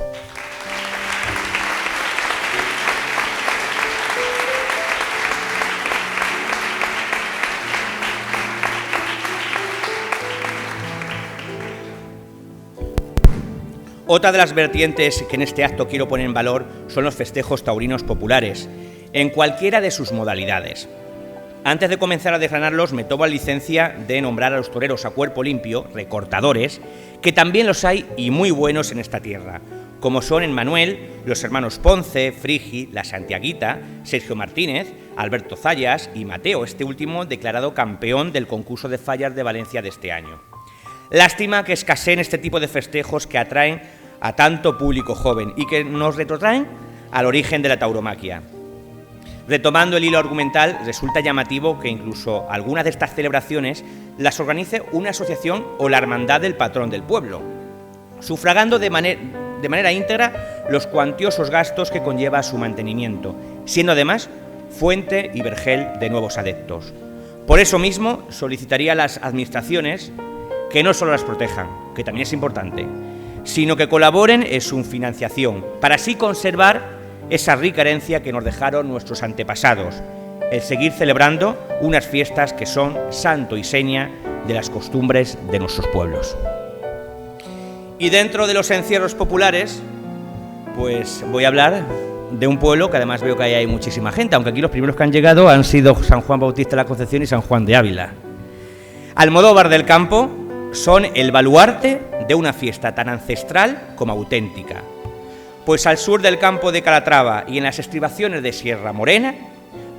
Otra de las vertientes que en este acto quiero poner en valor son los festejos taurinos populares, en cualquiera de sus modalidades. Antes de comenzar a desgranarlos, me tomo la licencia de nombrar a los toreros a cuerpo limpio, recortadores, que también los hay y muy buenos en esta tierra, como son Emmanuel, los hermanos Ponce, Frigi, la Santiaguita, Sergio Martínez, Alberto Zayas y Mateo, este último declarado campeón del concurso de fallas de Valencia de este año. Lástima que escaseen este tipo de festejos que atraen a tanto público joven y que nos retrotraen al origen de la tauromaquia. Retomando el hilo argumental, resulta llamativo que incluso algunas de estas celebraciones las organice una asociación o la hermandad del patrón del pueblo, sufragando de manera íntegra los cuantiosos gastos que conlleva su mantenimiento, siendo además fuente y vergel de nuevos adeptos. Por eso mismo solicitaría a las administraciones que no solo las protejan, que también es importante, sino que colaboren en su financiación, para así conservar esa rica herencia que nos dejaron nuestros antepasados, el seguir celebrando unas fiestas que son santo y seña de las costumbres de nuestros pueblos. Y dentro de los encierros populares, pues voy a hablar de un pueblo que además veo que ahí hay muchísima gente, aunque aquí los primeros que han llegado han sido San Juan Bautista de la Concepción y San Juan de Ávila. Almodóvar del Campo son el baluarte de una fiesta tan ancestral como auténtica, pues al sur del campo de Calatrava y en las estribaciones de Sierra Morena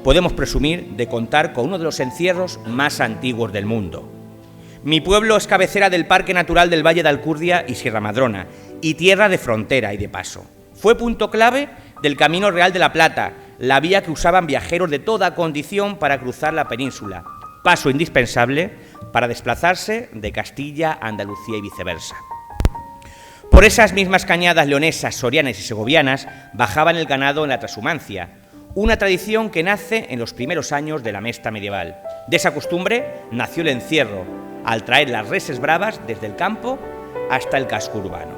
podemos presumir de contar con uno de los encierros más antiguos del mundo. Mi pueblo es cabecera del Parque Natural del Valle de Alcurdia y Sierra Madrona, y tierra de frontera y de paso. Fue punto clave del Camino Real de la Plata, la vía que usaban viajeros de toda condición para cruzar la península, paso indispensable para desplazarse de Castilla a Andalucía y viceversa. Por esas mismas cañadas leonesas, sorianas y segovianas bajaban el ganado en la trashumancia, una tradición que nace en los primeros años de la Mesta medieval. De esa costumbre nació el encierro, al traer las reses bravas desde el campo hasta el casco urbano.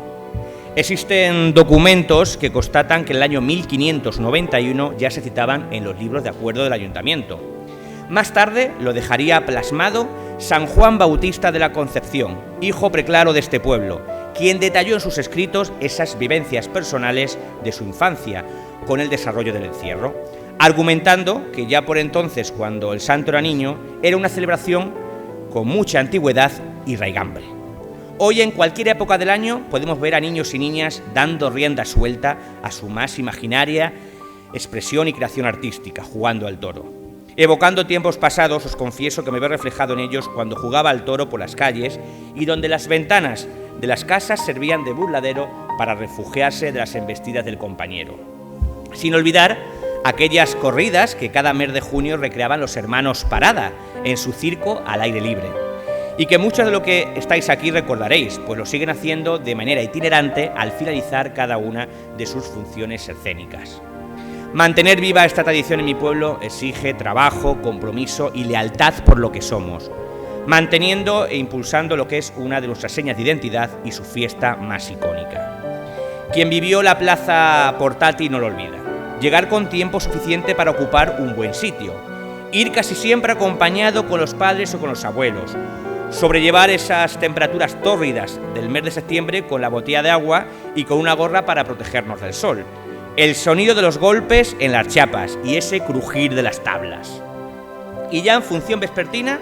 Existen documentos que constatan que en el año 1591 ya se citaban en los libros de acuerdo del ayuntamiento. Más tarde lo dejaría plasmado San Juan Bautista de la Concepción, hijo preclaro de este pueblo, quien detalló en sus escritos esas vivencias personales de su infancia con el desarrollo del encierro. argumentando que ya por entonces, cuando el santo era niño, era una celebración con mucha antigüedad y raigambre. Hoy, en cualquier época del año, podemos ver a niños y niñas dando rienda suelta a su más imaginaria expresión y creación artística, jugando al toro. Evocando tiempos pasados, os confieso que me veo reflejado en ellos cuando jugaba al toro por las calles y donde las ventanas de las casas servían de burladero para refugiarse de las embestidas del compañero. Sin olvidar aquellas corridas que cada mes de junio recreaban los hermanos Parada en su circo al aire libre. Y que mucho de lo que estáis aquí recordaréis, pues lo siguen haciendo de manera itinerante al finalizar cada una de sus funciones escénicas. Mantener viva esta tradición en mi pueblo exige trabajo, compromiso y lealtad por lo que somos, manteniendo e impulsando lo que es una de nuestras señas de identidad y su fiesta más icónica. Quien vivió la plaza portátil no lo olvida. Llegar con tiempo suficiente para ocupar un buen sitio, ir casi siempre acompañado con los padres o con los abuelos, sobrellevar esas temperaturas tórridas del mes de septiembre con la botella de agua y con una gorra para protegernos del sol, el sonido de los golpes en las chapas y ese crujir de las tablas. Y ya en función vespertina,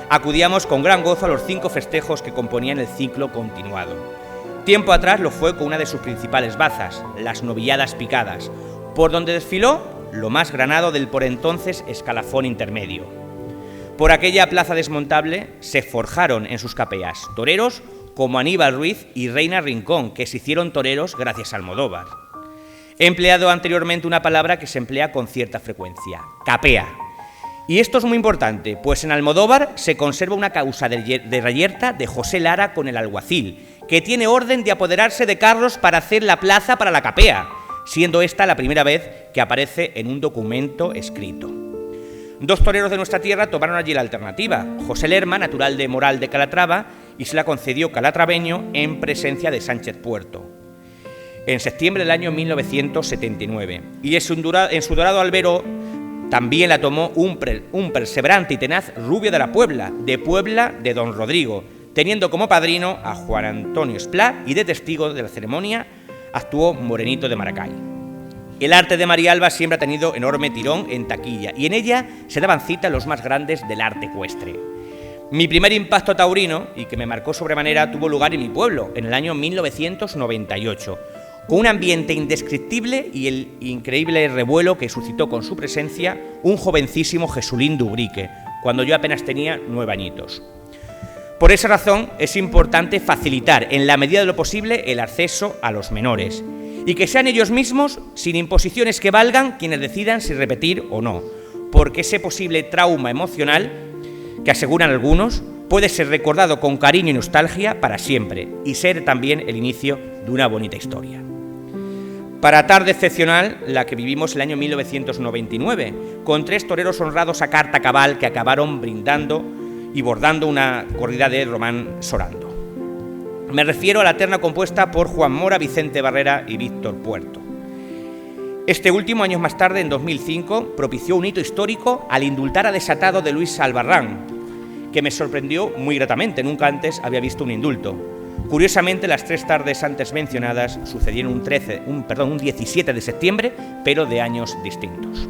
acudíamos con gran gozo a los 5 festejos que componían el ciclo continuado. Tiempo atrás lo fue con una de sus principales bazas, las novilladas picadas, por donde desfiló lo más granado del por entonces escalafón intermedio. Por aquella plaza desmontable se forjaron en sus capeas toreros como Aníbal Ruiz y Reina Rincón, que se hicieron toreros gracias a Almodóvar. He empleado anteriormente una palabra que se emplea con cierta frecuencia, capea. Y esto es muy importante, pues en Almodóvar se conserva una causa de reyerta de José Lara con el alguacil, que tiene orden de apoderarse de carros para hacer la plaza para la capea, siendo esta la primera vez que aparece en un documento escrito. 2 toreros de nuestra tierra tomaron allí la alternativa, José Lerma, natural de Moral de Calatrava, y se la concedió calatraveño en presencia de Sánchez Puerto, en septiembre del año 1979, y en su dorado albero también la tomó un perseverante y tenaz rubio de la Puebla de Don Rodrigo, teniendo como padrino a Juan Antonio Esplá y de testigo de la ceremonia actuó Morenito de Maracay. El arte de Marialba siempre ha tenido enorme tirón en taquilla y en ella se daban cita los más grandes del arte ecuestre. Mi primer impacto taurino, y que me marcó sobremanera, tuvo lugar en mi pueblo en el año 1998, con un ambiente indescriptible y el increíble revuelo que suscitó con su presencia un jovencísimo Jesulín Dubrique, cuando yo apenas tenía 9 añitos. Por esa razón es importante facilitar en la medida de lo posible el acceso a los menores y que sean ellos mismos, sin imposiciones que valgan, quienes decidan si repetir o no, porque ese posible trauma emocional, que aseguran algunos, puede ser recordado con cariño y nostalgia para siempre y ser también el inicio de una bonita historia. Para tarde excepcional, la que vivimos el año 1999, con 3 toreros honrados a carta cabal que acabaron brindando y bordando una corrida de Román Sorando. Me refiero a la terna compuesta por Juan Mora, Vicente Barrera y Víctor Puerto. Este último, años más tarde, en 2005, propició un hito histórico al indultar a desatado de Luis Albarrán, que me sorprendió muy gratamente, nunca antes había visto un indulto. Curiosamente, las 3 tardes antes mencionadas sucedieron un 17 de septiembre, pero de años distintos.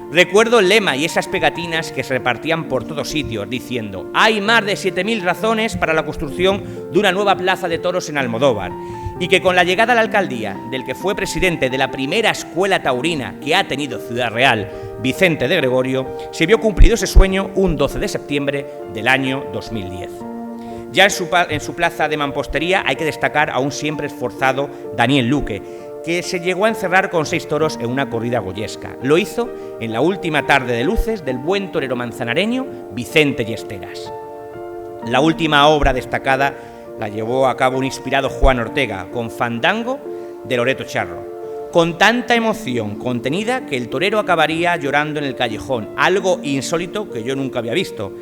Recuerdo el lema y esas pegatinas que se repartían por todos sitios, diciendo: hay más de 7.000 razones para la construcción de una nueva plaza de toros en Almodóvar, y que con la llegada a la alcaldía del que fue presidente de la primera escuela taurina que ha tenido Ciudad Real, Vicente de Gregorio, se vio cumplido ese sueño un 12 de septiembre del año 2010. Ya en su plaza de mampostería hay que destacar a un siempre esforzado Daniel Luque, que se llegó a encerrar con 6 toros en una corrida goyesca. Lo hizo en la última tarde de luces del buen torero manzanareño Vicente Yesteras. La última obra destacada la llevó a cabo un inspirado Juan Ortega, con Fandango de Loreto Charro, con tanta emoción contenida que el torero acabaría llorando en el callejón, algo insólito que yo nunca había visto,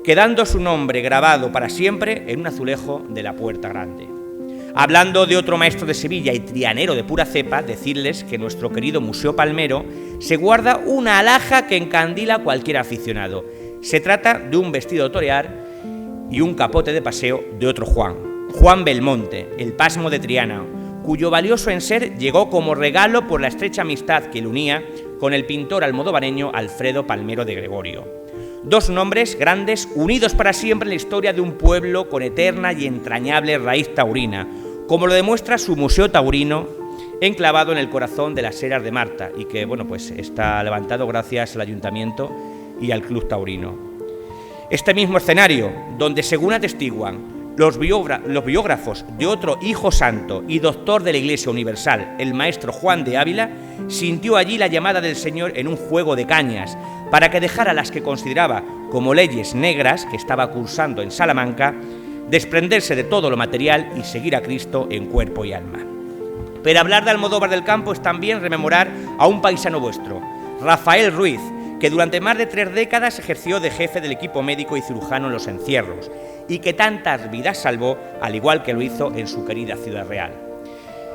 quedando su nombre grabado para siempre en un azulejo de la Puerta Grande. Hablando de otro maestro de Sevilla y trianero de pura cepa, decirles que nuestro querido Museo Palmero se guarda una alhaja que encandila a cualquier aficionado. Se trata de un vestido de torear y un capote de paseo de otro Juan Belmonte, el pasmo de Triana, cuyo valioso enser llegó como regalo por la estrecha amistad que le unía con el pintor almodovareño Alfredo Palmero de Gregorio. Dos nombres grandes unidos para siempre en la historia de un pueblo con eterna y entrañable raíz taurina, como lo demuestra su Museo Taurino, enclavado en el corazón de las Heras de Marta y que, bueno, pues está levantado gracias al Ayuntamiento y al Club Taurino. Este mismo escenario, donde según atestiguan los biógrafos de otro hijo santo y doctor de la Iglesia Universal, el maestro Juan de Ávila, sintió allí la llamada del Señor en un juego de cañas para que dejara las que consideraba como leyes negras que estaba cursando en Salamanca, desprenderse de todo lo material y seguir a Cristo en cuerpo y alma. Pero hablar de Almodóvar del Campo es también rememorar a un paisano vuestro, Rafael Ruiz, que durante más de 3 décadas ejerció de jefe del equipo médico y cirujano en los encierros y que tantas vidas salvó, al igual que lo hizo en su querida Ciudad Real,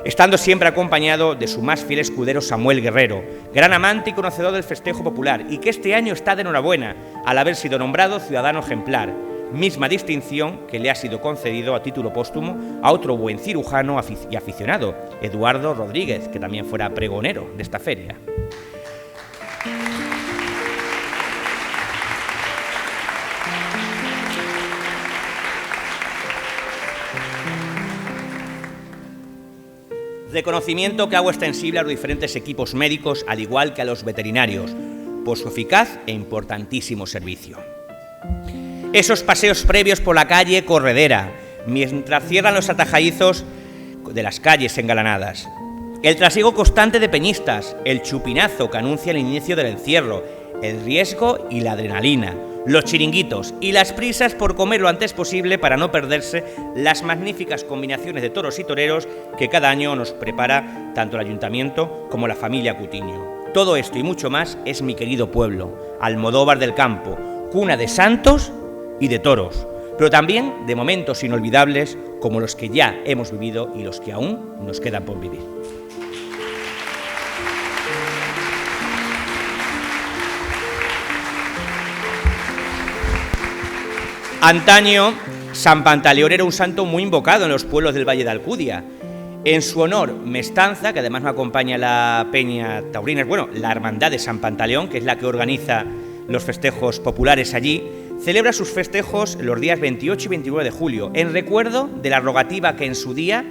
estando siempre acompañado de su más fiel escudero Samuel Guerrero, gran amante y conocedor del festejo popular, y que este año está de enhorabuena al haber sido nombrado ciudadano ejemplar, misma distinción que le ha sido concedido a título póstumo a otro buen cirujano y aficionado, Eduardo Rodríguez, que también fuera pregonero de esta feria. Reconocimiento que hago extensible a los diferentes equipos médicos, al igual que a los veterinarios, por su eficaz e importantísimo servicio. Esos paseos previos por la calle Corredera, mientras cierran los atajadizos de las calles engalanadas. El trasiego constante de peñistas, el chupinazo que anuncia el inicio del encierro, el riesgo y la adrenalina, los chiringuitos y las prisas por comer lo antes posible para no perderse las magníficas combinaciones de toros y toreros que cada año nos prepara tanto el Ayuntamiento como la familia Cutiño. Todo esto y mucho más es mi querido pueblo, Almodóvar del Campo, cuna de santos y de toros, pero también de momentos inolvidables como los que ya hemos vivido y los que aún nos quedan por vivir. Antaño, San Pantaleón era un santo muy invocado en los pueblos del Valle de Alcudia. En su honor, Mestanza, que además me acompaña la Peña Taurina, bueno, la Hermandad de San Pantaleón, que es la que organiza los festejos populares allí, celebra sus festejos los días 28 y 29 de julio, en recuerdo de la rogativa que en su día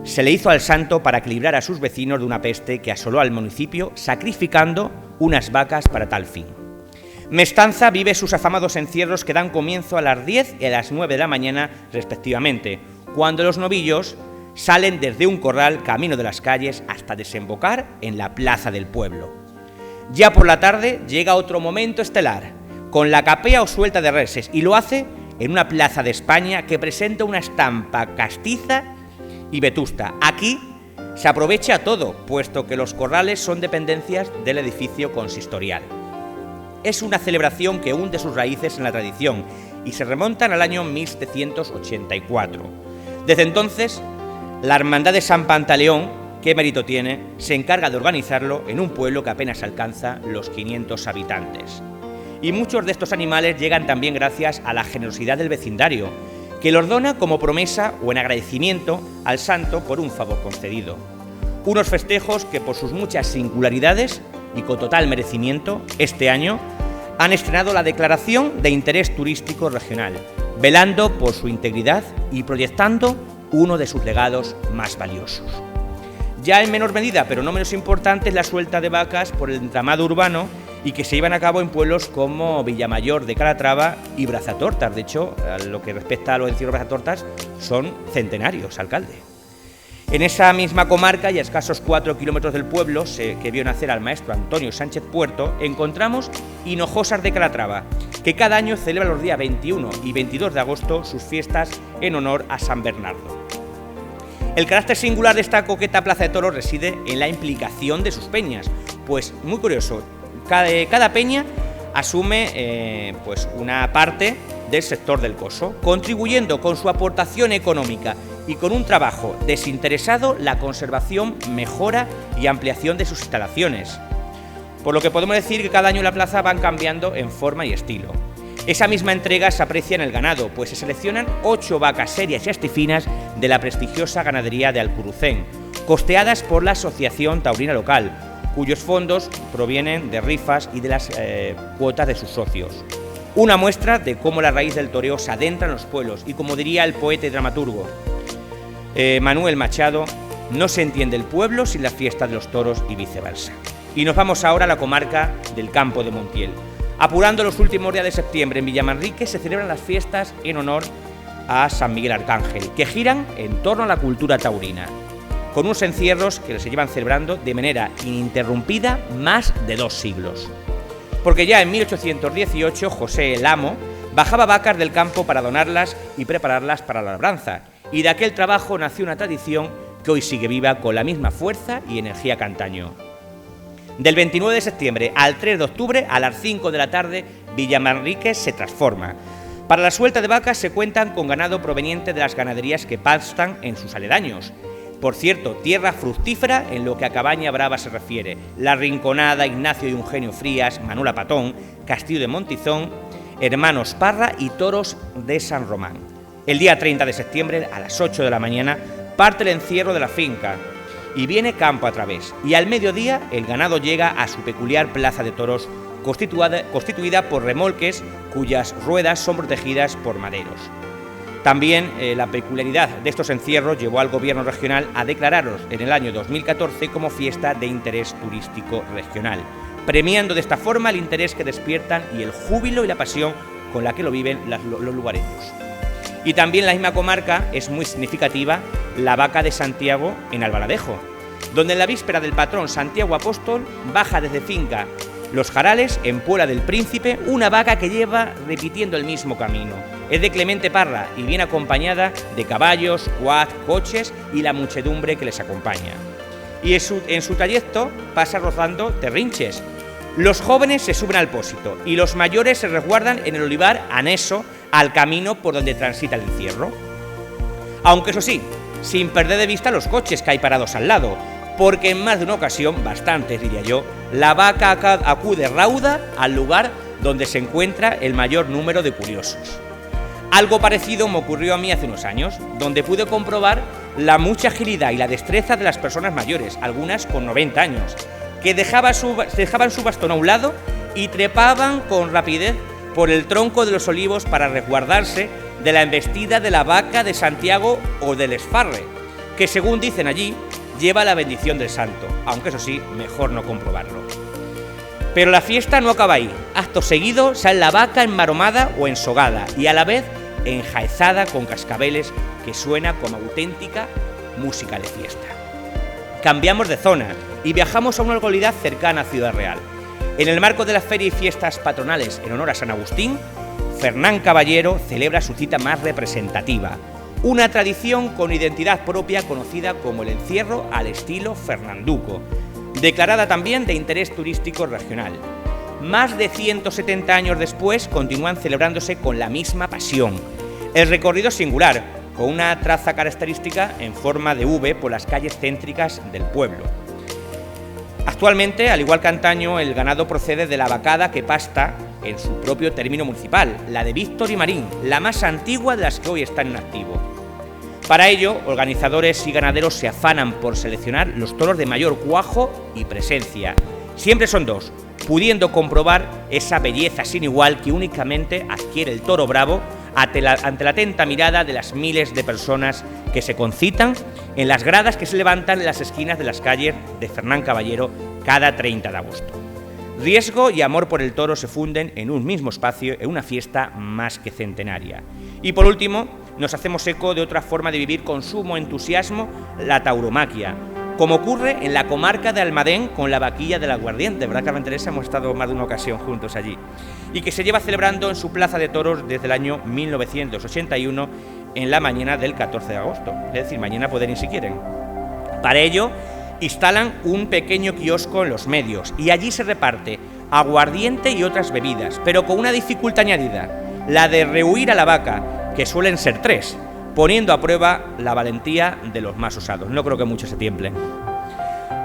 se le hizo al santo para que librara a sus vecinos de una peste que asoló al municipio, sacrificando unas vacas para tal fin. Mestanza vive sus afamados encierros que dan comienzo a las 10 y a las 9 de la mañana, respectivamente, cuando los novillos salen desde un corral camino de las calles hasta desembocar en la plaza del pueblo. Ya por la tarde llega otro momento estelar, con la capea o suelta de reses, y lo hace en una plaza de España que presenta una estampa castiza y vetusta. Aquí se aprovecha todo, puesto que los corrales son dependencias del edificio consistorial. Es una celebración que hunde sus raíces en la tradición y se remontan al año 1784. Desde entonces, la Hermandad de San Pantaleón, qué mérito tiene, se encarga de organizarlo en un pueblo que apenas alcanza los 500 habitantes. Y muchos de estos animales llegan también gracias a la generosidad del vecindario, que los dona como promesa o en agradecimiento al santo por un favor concedido. Unos festejos que por sus muchas singularidades y con total merecimiento, este año han estrenado la Declaración de Interés Turístico Regional, velando por su integridad y proyectando uno de sus legados más valiosos. Ya en menor medida, pero no menos importante, es la suelta de vacas por el entramado urbano y que se llevan a cabo en pueblos como Villamayor de Calatrava y Brazatortas. De hecho, a lo que respecta a los encierros de Brazatortas, son centenarios, alcalde. En esa misma comarca y a escasos 4 kilómetros del pueblo, que vio nacer al maestro Antonio Sánchez Puerto, encontramos Hinojosas de Calatrava, que cada año celebra los días 21 y 22 de agosto sus fiestas en honor a San Bernardo. El carácter singular de esta coqueta plaza de toros reside en la implicación de sus peñas, pues, muy curioso, cada peña asume pues una parte del sector del coso, contribuyendo con su aportación económica y con un trabajo desinteresado la conservación, mejora y ampliación de sus instalaciones. Por lo que podemos decir que cada año la plaza van cambiando en forma y estilo. Esa misma entrega se aprecia en el ganado, pues se seleccionan 8 vacas serias y astifinas de la prestigiosa ganadería de Alcurucén, costeadas por la Asociación Taurina Local, cuyos fondos provienen de rifas y de las cuotas de sus socios. Una muestra de cómo la raíz del toreo se adentra en los pueblos y, como diría el poeta y dramaturgo Manuel Machado, no se entiende el pueblo sin la fiesta de los toros y viceversa. Y nos vamos ahora a la comarca del Campo de Montiel. Apurando los últimos días de septiembre en Villamanrique se celebran las fiestas en honor a San Miguel Arcángel, que giran en torno a la cultura taurina, con unos encierros que se llevan celebrando de manera ininterrumpida más de 2 siglos. Porque ya en 1818 José el Amo bajaba vacas del campo para donarlas y prepararlas para la labranza, y de aquel trabajo nació una tradición que hoy sigue viva con la misma fuerza y energía que antaño. Del 29 de septiembre al 3 de octubre, a las 5 de la tarde, Villamanrique se transforma. Para la suelta de vacas se cuentan con ganado proveniente de las ganaderías que pastan en sus aledaños. Por cierto, tierra fructífera en lo que a Cabaña Brava se refiere. La Rinconada, Ignacio y Eugenio Frías, Manuel Apatón, Castillo de Montizón, Hermanos Parra y Toros de San Román. El día 30 de septiembre, a las 8 de la mañana, parte el encierro de la finca y viene campo a través. Y al mediodía el ganado llega a su peculiar plaza de toros constituida por remolques cuyas ruedas son protegidas por maderos. También la peculiaridad de estos encierros llevó al gobierno regional a declararlos en el año 2014 como fiesta de interés turístico regional, premiando de esta forma el interés que despiertan y el júbilo y la pasión con la que lo viven los lugareños. Y también en la misma comarca es muy significativa la vaca de Santiago en Albaladejo, donde en la víspera del patrón Santiago Apóstol baja desde finca Los Jarales, en Puebla del Príncipe, una vaca que lleva repitiendo el mismo camino. Es de Clemente Parra y viene acompañada de caballos, quad, coches y la muchedumbre que les acompaña. Y en su trayecto pasa rozando terrinches. Los jóvenes se suben al pósito y los mayores se resguardan en el olivar anexo al camino por donde transita el encierro. Aunque eso sí, sin perder de vista los coches que hay parados al lado, porque en más de una ocasión, bastantes diría yo, la vaca acude rauda al lugar donde se encuentra el mayor número de curiosos. Algo parecido me ocurrió a mí hace unos años, donde pude comprobar la mucha agilidad y la destreza de las personas mayores, algunas con 90 años, que dejaban su bastón a un lado y trepaban con rapidez por el tronco de los olivos para resguardarse de la embestida de la vaca de Santiago o del esfarre, que según dicen allí, lleva la bendición del santo, aunque eso sí, mejor no comprobarlo. Pero la fiesta no acaba ahí. Acto seguido sale la vaca enmaromada o ensogada y a la vez enjaezada con cascabeles que suena como auténtica música de fiesta. Cambiamos de zona y viajamos a una localidad cercana a Ciudad Real. En el marco de las ferias y fiestas patronales en honor a San Agustín, Fernán Caballero celebra su cita más representativa, una tradición con identidad propia conocida como el encierro al estilo fernanduco, declarada también de interés turístico regional. Más de 170 años después continúan celebrándose con la misma pasión. El recorrido es singular, con una traza característica en forma de V por las calles céntricas del pueblo. Actualmente, al igual que antaño, el ganado procede de la vacada que pasta en su propio término municipal, la de Víctor y Marín, la más antigua de las que hoy están en activo. Para ello, organizadores y ganaderos se afanan por seleccionar los toros de mayor cuajo y presencia. Siempre son 2, pudiendo comprobar esa belleza sin igual que únicamente adquiere el toro bravo ante la atenta mirada de las miles de personas que se concitan en las gradas que se levantan en las esquinas de las calles de Fernán Caballero cada 30 de agosto. Riesgo y amor por el toro se funden en un mismo espacio en una fiesta más que centenaria. Y por último, nos hacemos eco de otra forma de vivir con sumo entusiasmo la tauromaquia, como ocurre en la comarca de Almadén con la vaquilla del Aguardiente, ¿verdad, Carmen Teresa? Hemos estado más de una ocasión juntos allí, y que se lleva celebrando en su plaza de toros desde el año 1981 en la mañana del 14 de agosto, es decir, mañana pueden ir si quieren. Para ello, instalan un pequeño kiosco en los medios y allí se reparte aguardiente y otras bebidas, pero con una dificultad añadida, la de rehuir a la vaca, que suelen ser 3, poniendo a prueba la valentía de los más osados. No creo que muchos se tiemblen.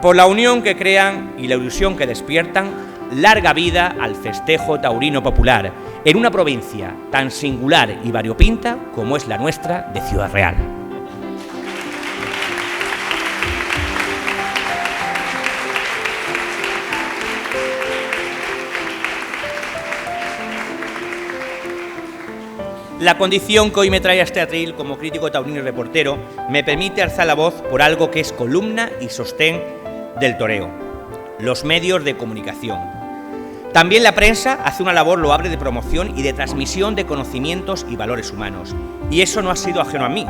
Por la unión que crean y la ilusión que despiertan, larga vida al festejo taurino popular, en una provincia tan singular y variopinta como es la nuestra de Ciudad Real. La condición que hoy me trae a este atril como crítico taurino y reportero me permite alzar la voz por algo que es columna y sostén del toreo: los medios de comunicación. También la prensa hace una labor loable de promoción y de transmisión de conocimientos y valores humanos. Y eso no ha sido ajeno a mí,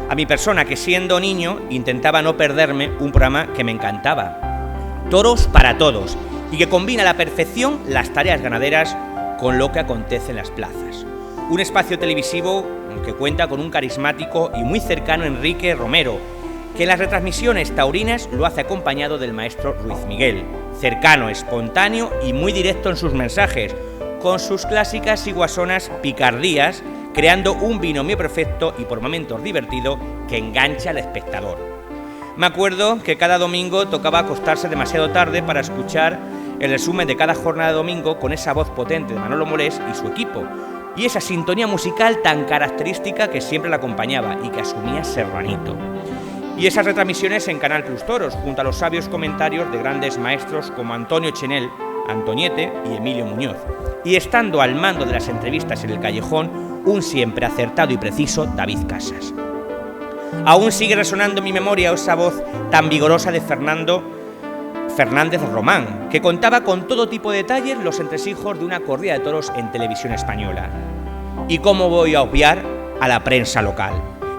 a mi persona, que siendo niño intentaba no perderme un programa que me encantaba: Toros para Todos, y que combina a la perfección las tareas ganaderas con lo que acontece en las plazas. Un espacio televisivo que cuenta con un carismático y muy cercano Enrique Romero, que en las retransmisiones taurinas lo hace acompañado del maestro Ruiz Miguel, cercano, espontáneo y muy directo en sus mensajes, con sus clásicas y guasonas picardías, creando un binomio perfecto y por momentos divertido que engancha al espectador. Me acuerdo que cada domingo tocaba acostarse demasiado tarde para escuchar el resumen de cada jornada de domingo con esa voz potente de Manolo Molés y su equipo, y esa sintonía musical tan característica que siempre la acompañaba y que asumía Serranito. Y esas retransmisiones en Canal Plus Toros, junto a los sabios comentarios de grandes maestros como Antonio Chenel, Antoniete y Emilio Muñoz. Y estando al mando de las entrevistas en el callejón, un siempre acertado y preciso David Casas. Aún sigue resonando en mi memoria esa voz tan vigorosa de Fernando Fernández Román, que contaba con todo tipo de detalles los entresijos de una corrida de toros en televisión española. Y cómo voy a obviar a la prensa local,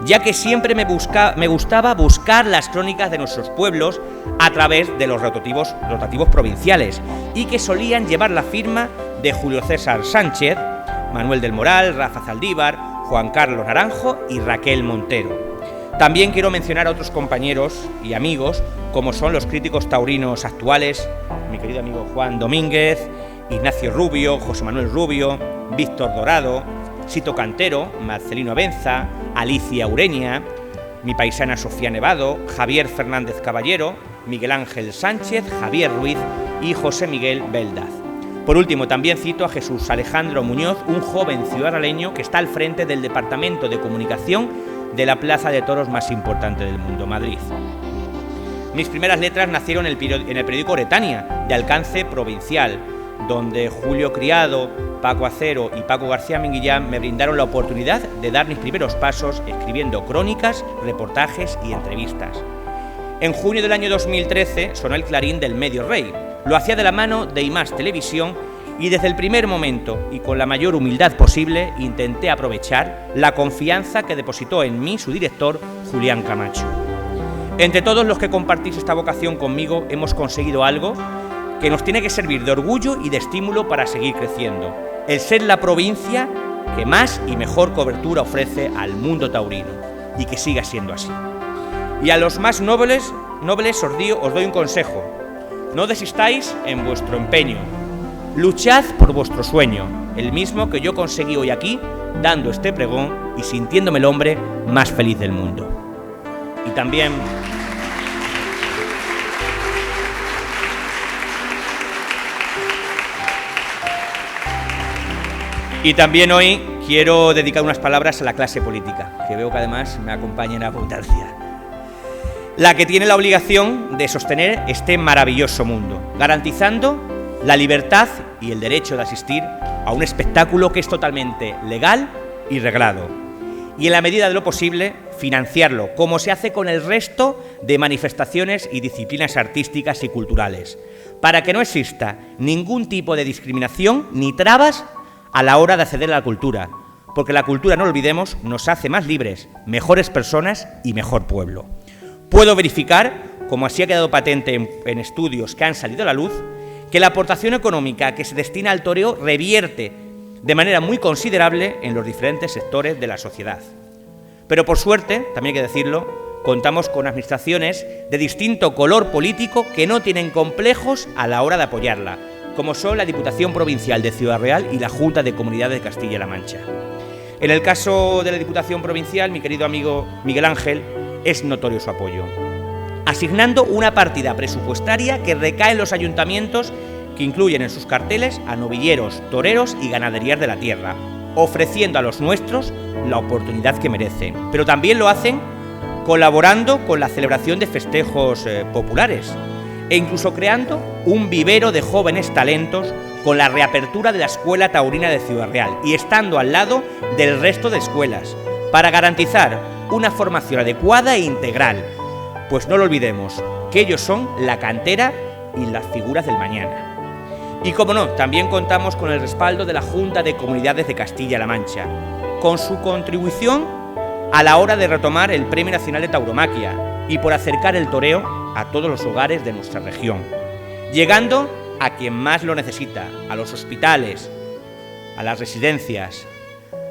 ya que siempre me gustaba buscar las crónicas de nuestros pueblos a través de los rotativos provinciales, y que solían llevar la firma de Julio César Sánchez, Manuel del Moral, Rafa Zaldívar, Juan Carlos Naranjo y Raquel Montero. También quiero mencionar a otros compañeros y amigos, como son los críticos taurinos actuales, mi querido amigo Juan Domínguez, Ignacio Rubio, José Manuel Rubio, Víctor Dorado, Sito Cantero, Marcelino Benza, Alicia Ureña, mi paisana Sofía Nevado, Javier Fernández Caballero, Miguel Ángel Sánchez, Javier Ruiz y José Miguel Beldaz. Por último, también cito a Jesús Alejandro Muñoz, un joven ciudadaleño que está al frente del Departamento de Comunicación de la plaza de toros más importante del mundo, Madrid. Mis primeras letras nacieron en el periódico Oretania, de alcance provincial, donde Julio Criado, Paco Acero y Paco García Minguillán me brindaron la oportunidad de dar mis primeros pasos escribiendo crónicas, reportajes y entrevistas. En junio del año 2013 sonó el clarín del Medio Rey. Lo hacía de la mano de IMAX Televisión, y desde el primer momento y con la mayor humildad posible intenté aprovechar la confianza que depositó en mí su director, Julián Camacho. Entre todos los que compartís esta vocación conmigo hemos conseguido algo que nos tiene que servir de orgullo y de estímulo para seguir creciendo: el ser la provincia que más y mejor cobertura ofrece al mundo taurino, y que siga siendo así. Y a los más nobles os doy un consejo: no desistáis en vuestro empeño. Luchad por vuestro sueño, el mismo que yo conseguí hoy aquí, dando este pregón y sintiéndome el hombre más feliz del mundo. Y también hoy quiero dedicar unas palabras a la clase política, que veo que además me acompaña en abundancia, la que tiene la obligación de sostener este maravilloso mundo, garantizando la libertad y el derecho de asistir a un espectáculo que es totalmente legal y reglado, y en la medida de lo posible financiarlo, como se hace con el resto de manifestaciones y disciplinas artísticas y culturales, para que no exista ningún tipo de discriminación ni trabas a la hora de acceder a la cultura, porque la cultura, no lo olvidemos, nos hace más libres, mejores personas y mejor pueblo. Puedo verificar, como así ha quedado patente en estudios que han salido a la luz, que la aportación económica que se destina al toreo revierte de manera muy considerable en los diferentes sectores de la sociedad. Pero por suerte, también hay que decirlo, contamos con administraciones de distinto color político que no tienen complejos a la hora de apoyarla, como son la Diputación Provincial de Ciudad Real y la Junta de Comunidades de Castilla-La Mancha. En el caso de la Diputación Provincial, mi querido amigo Miguel Ángel, es notorio su apoyo, asignando una partida presupuestaria que recae en los ayuntamientos, que incluyen en sus carteles a novilleros, toreros y ganaderías de la tierra, ofreciendo a los nuestros la oportunidad que merecen. Pero también lo hacen colaborando con la celebración de festejos populares e incluso creando un vivero de jóvenes talentos con la reapertura de la Escuela Taurina de Ciudad Real y estando al lado del resto de escuelas, para garantizar una formación adecuada e integral, pues no lo olvidemos, que ellos son la cantera y las figuras del mañana. Y como no, también contamos con el respaldo de la Junta de Comunidades de Castilla-La Mancha, con su contribución a la hora de retomar el Premio Nacional de Tauromaquia y por acercar el toreo a todos los hogares de nuestra región, llegando a quien más lo necesita, a los hospitales, a las residencias,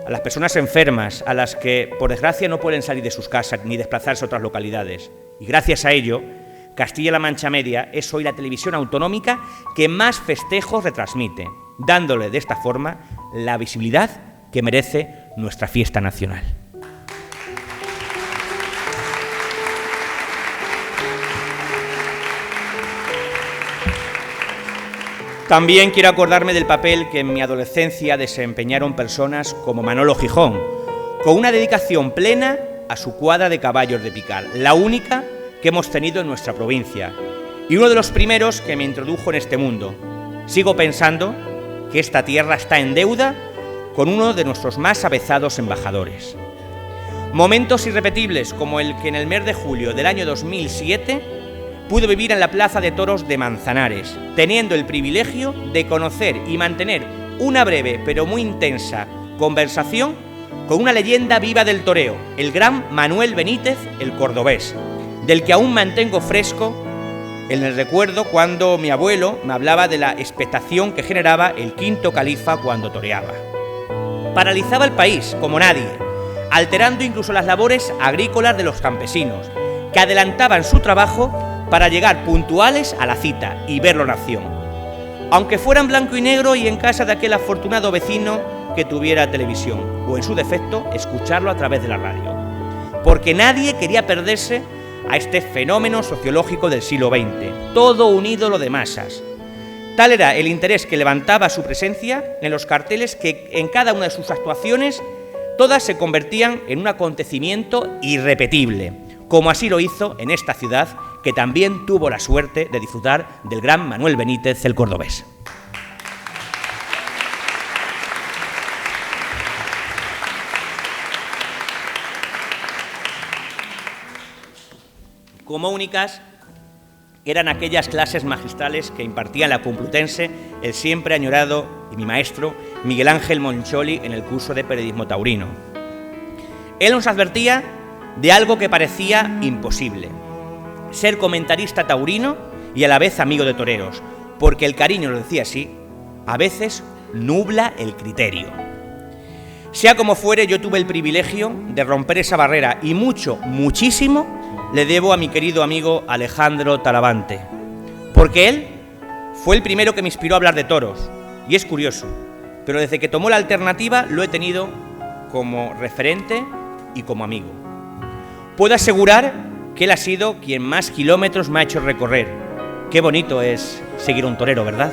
a las personas enfermas, a las que, por desgracia, no pueden salir de sus casas ni desplazarse a otras localidades. Y gracias a ello, Castilla-La Mancha Media es hoy la televisión autonómica que más festejos retransmite, dándole de esta forma la visibilidad que merece nuestra fiesta nacional. También quiero acordarme del papel que en mi adolescencia desempeñaron personas como Manolo Gijón, con una dedicación plena a su cuadra de caballos de picar, la única que hemos tenido en nuestra provincia, y uno de los primeros que me introdujo en este mundo. Sigo pensando que esta tierra está en deuda con uno de nuestros más avezados embajadores. Momentos irrepetibles como el que en el mes de julio del año 2007 pude vivir en la Plaza de Toros de Manzanares, teniendo el privilegio de conocer y mantener una breve pero muy intensa conversación con una leyenda viva del toreo, el gran Manuel Benítez, el cordobés, del que aún mantengo fresco en el recuerdo cuando mi abuelo me hablaba de la expectación que generaba el quinto califa cuando toreaba. Paralizaba el país como nadie, alterando incluso las labores agrícolas de los campesinos, que adelantaban su trabajo para llegar puntuales a la cita y verlo en acción, aunque fuera en blanco y negro y en casa de aquel afortunado vecino que tuviera televisión, o en su defecto, escucharlo a través de la radio, porque nadie quería perderse a este fenómeno sociológico del siglo XX, todo un ídolo de masas. Tal era el interés que levantaba su presencia en los carteles que en cada una de sus actuaciones todas se convertían en un acontecimiento irrepetible, como así lo hizo en esta ciudad, que también tuvo la suerte de disfrutar del gran Manuel Benítez, el cordobés. Como únicas eran aquellas clases magistrales que impartía en la Complutense el siempre añorado y mi maestro Miguel Ángel Moncholi en el curso de periodismo taurino. Él nos advertía de algo que parecía imposible: ser comentarista taurino y a la vez amigo de toreros, porque el cariño, lo decía así, a veces nubla el criterio. Sea como fuere, yo tuve el privilegio de romper esa barrera y muchísimo le debo a mi querido amigo Alejandro Talavante, porque él fue el primero que me inspiró a hablar de toros, y es curioso, pero desde que tomó la alternativa lo he tenido como referente y como amigo. Puedo asegurar que él ha sido quien más kilómetros me ha hecho recorrer. Qué bonito es seguir a un torero, ¿verdad?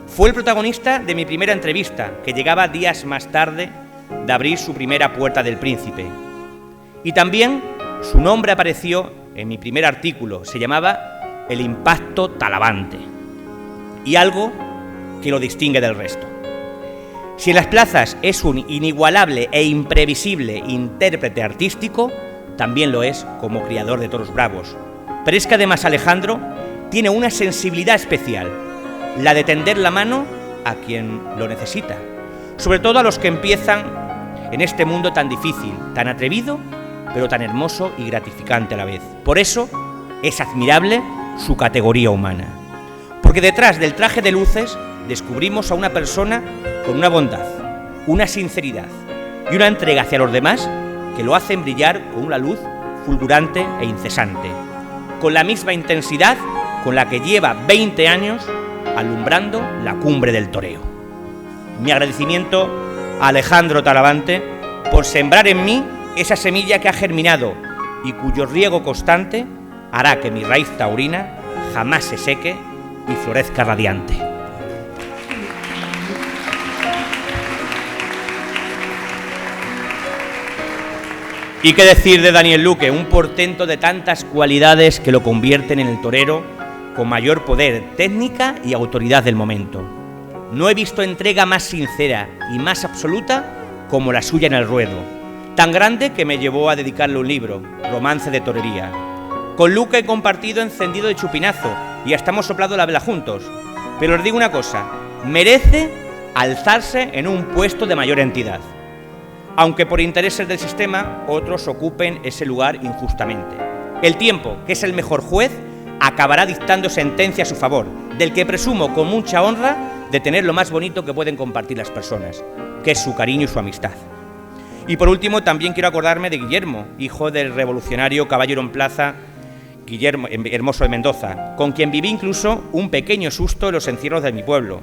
Fue el protagonista de mi primera entrevista, que llegaba días más tarde de abrir su primera Puerta del Príncipe. Y también su nombre apareció en mi primer artículo, se llamaba El impacto Talavante, y algo que lo distingue del resto. Si en las plazas es un inigualable e imprevisible intérprete artístico, también lo es como criador de toros bravos. Pero es que además Alejandro tiene una sensibilidad especial, la de tender la mano a quien lo necesita, sobre todo a los que empiezan en este mundo tan difícil, tan atrevido, pero tan hermoso y gratificante a la vez. Por eso es admirable su categoría humana, porque detrás del traje de luces descubrimos a una persona con una bondad, una sinceridad y una entrega hacia los demás que lo hacen brillar con una luz fulgurante e incesante, con la misma intensidad con la que lleva 20 años alumbrando la cumbre del toreo. Mi agradecimiento a Alejandro Talavante por sembrar en mí esa semilla que ha germinado y cuyo riego constante hará que mi raíz taurina jamás se seque y florezca radiante. ¿Y qué decir de Daniel Luque? Un portento de tantas cualidades que lo convierten en el torero con mayor poder, técnica y autoridad del momento. No he visto entrega más sincera y más absoluta como la suya en el ruedo, tan grande que me llevó a dedicarle un libro, Romance de Torería. Con Luca he compartido encendido de chupinazo y hasta hemos soplado la vela juntos. Pero os digo una cosa, merece alzarse en un puesto de mayor entidad, aunque por intereses del sistema otros ocupen ese lugar injustamente. El tiempo, que es el mejor juez, acabará dictando sentencia a su favor, del que presumo con mucha honra de tener lo más bonito que pueden compartir las personas, que es su cariño y su amistad. Y por último, también quiero acordarme de Guillermo, hijo del revolucionario caballero en plaza Guillermo Hermoso de Mendoza, con quien viví incluso un pequeño susto en los encierros de mi pueblo.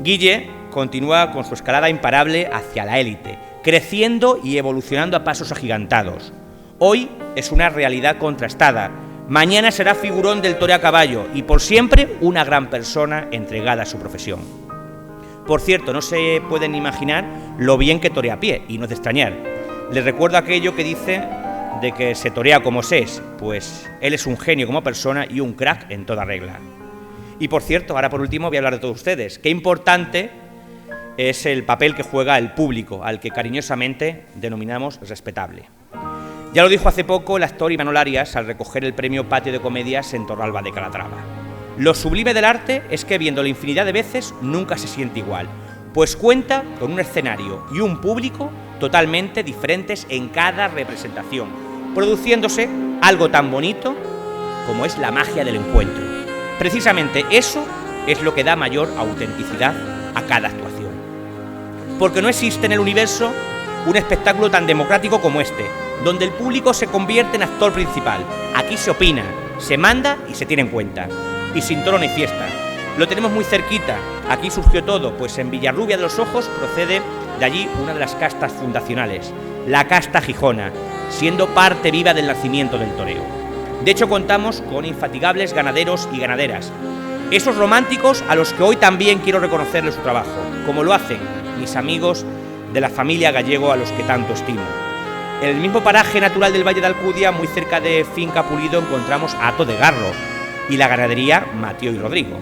Guille continúa con su escalada imparable hacia la élite, creciendo y evolucionando a pasos agigantados. Hoy es una realidad contrastada, mañana será figurón del toreo a caballo y por siempre una gran persona entregada a su profesión. Por cierto, no se pueden imaginar lo bien que torea a pie, y no es de extrañar. Les recuerdo aquello que dice de que se torea como se es, pues él es un genio como persona y un crack en toda regla. Y por cierto, ahora por último voy a hablar de todos ustedes. Qué importante es el papel que juega el público, al que cariñosamente denominamos respetable. Ya lo dijo hace poco el actor Imanol Arias al recoger el premio Patio de Comedias en Torralba de Calatrava. Lo sublime del arte es que viéndolo infinidad de veces nunca se siente igual, pues cuenta con un escenario y un público totalmente diferentes en cada representación, produciéndose algo tan bonito como es la magia del encuentro. Precisamente eso es lo que da mayor autenticidad a cada actuación. Porque no existe en el universo un espectáculo tan democrático como este, donde el público se convierte en actor principal. Aquí se opina, se manda y se tiene en cuenta. Y sin toro ni fiesta. Lo tenemos muy cerquita. Aquí surgió todo, pues en Villarrubia de los Ojos procede de allí una de las castas fundacionales, la casta gijona, siendo parte viva del nacimiento del toreo. De hecho, contamos con infatigables ganaderos y ganaderas, esos románticos a los que hoy también quiero reconocerles su trabajo, como lo hacen mis amigos de la familia Gallego a los que tanto estimo. En el mismo paraje natural del Valle de Alcudia, muy cerca de Finca Pulido, encontramos a Hato de Garro y la ganadería Mateo y Rodrigo.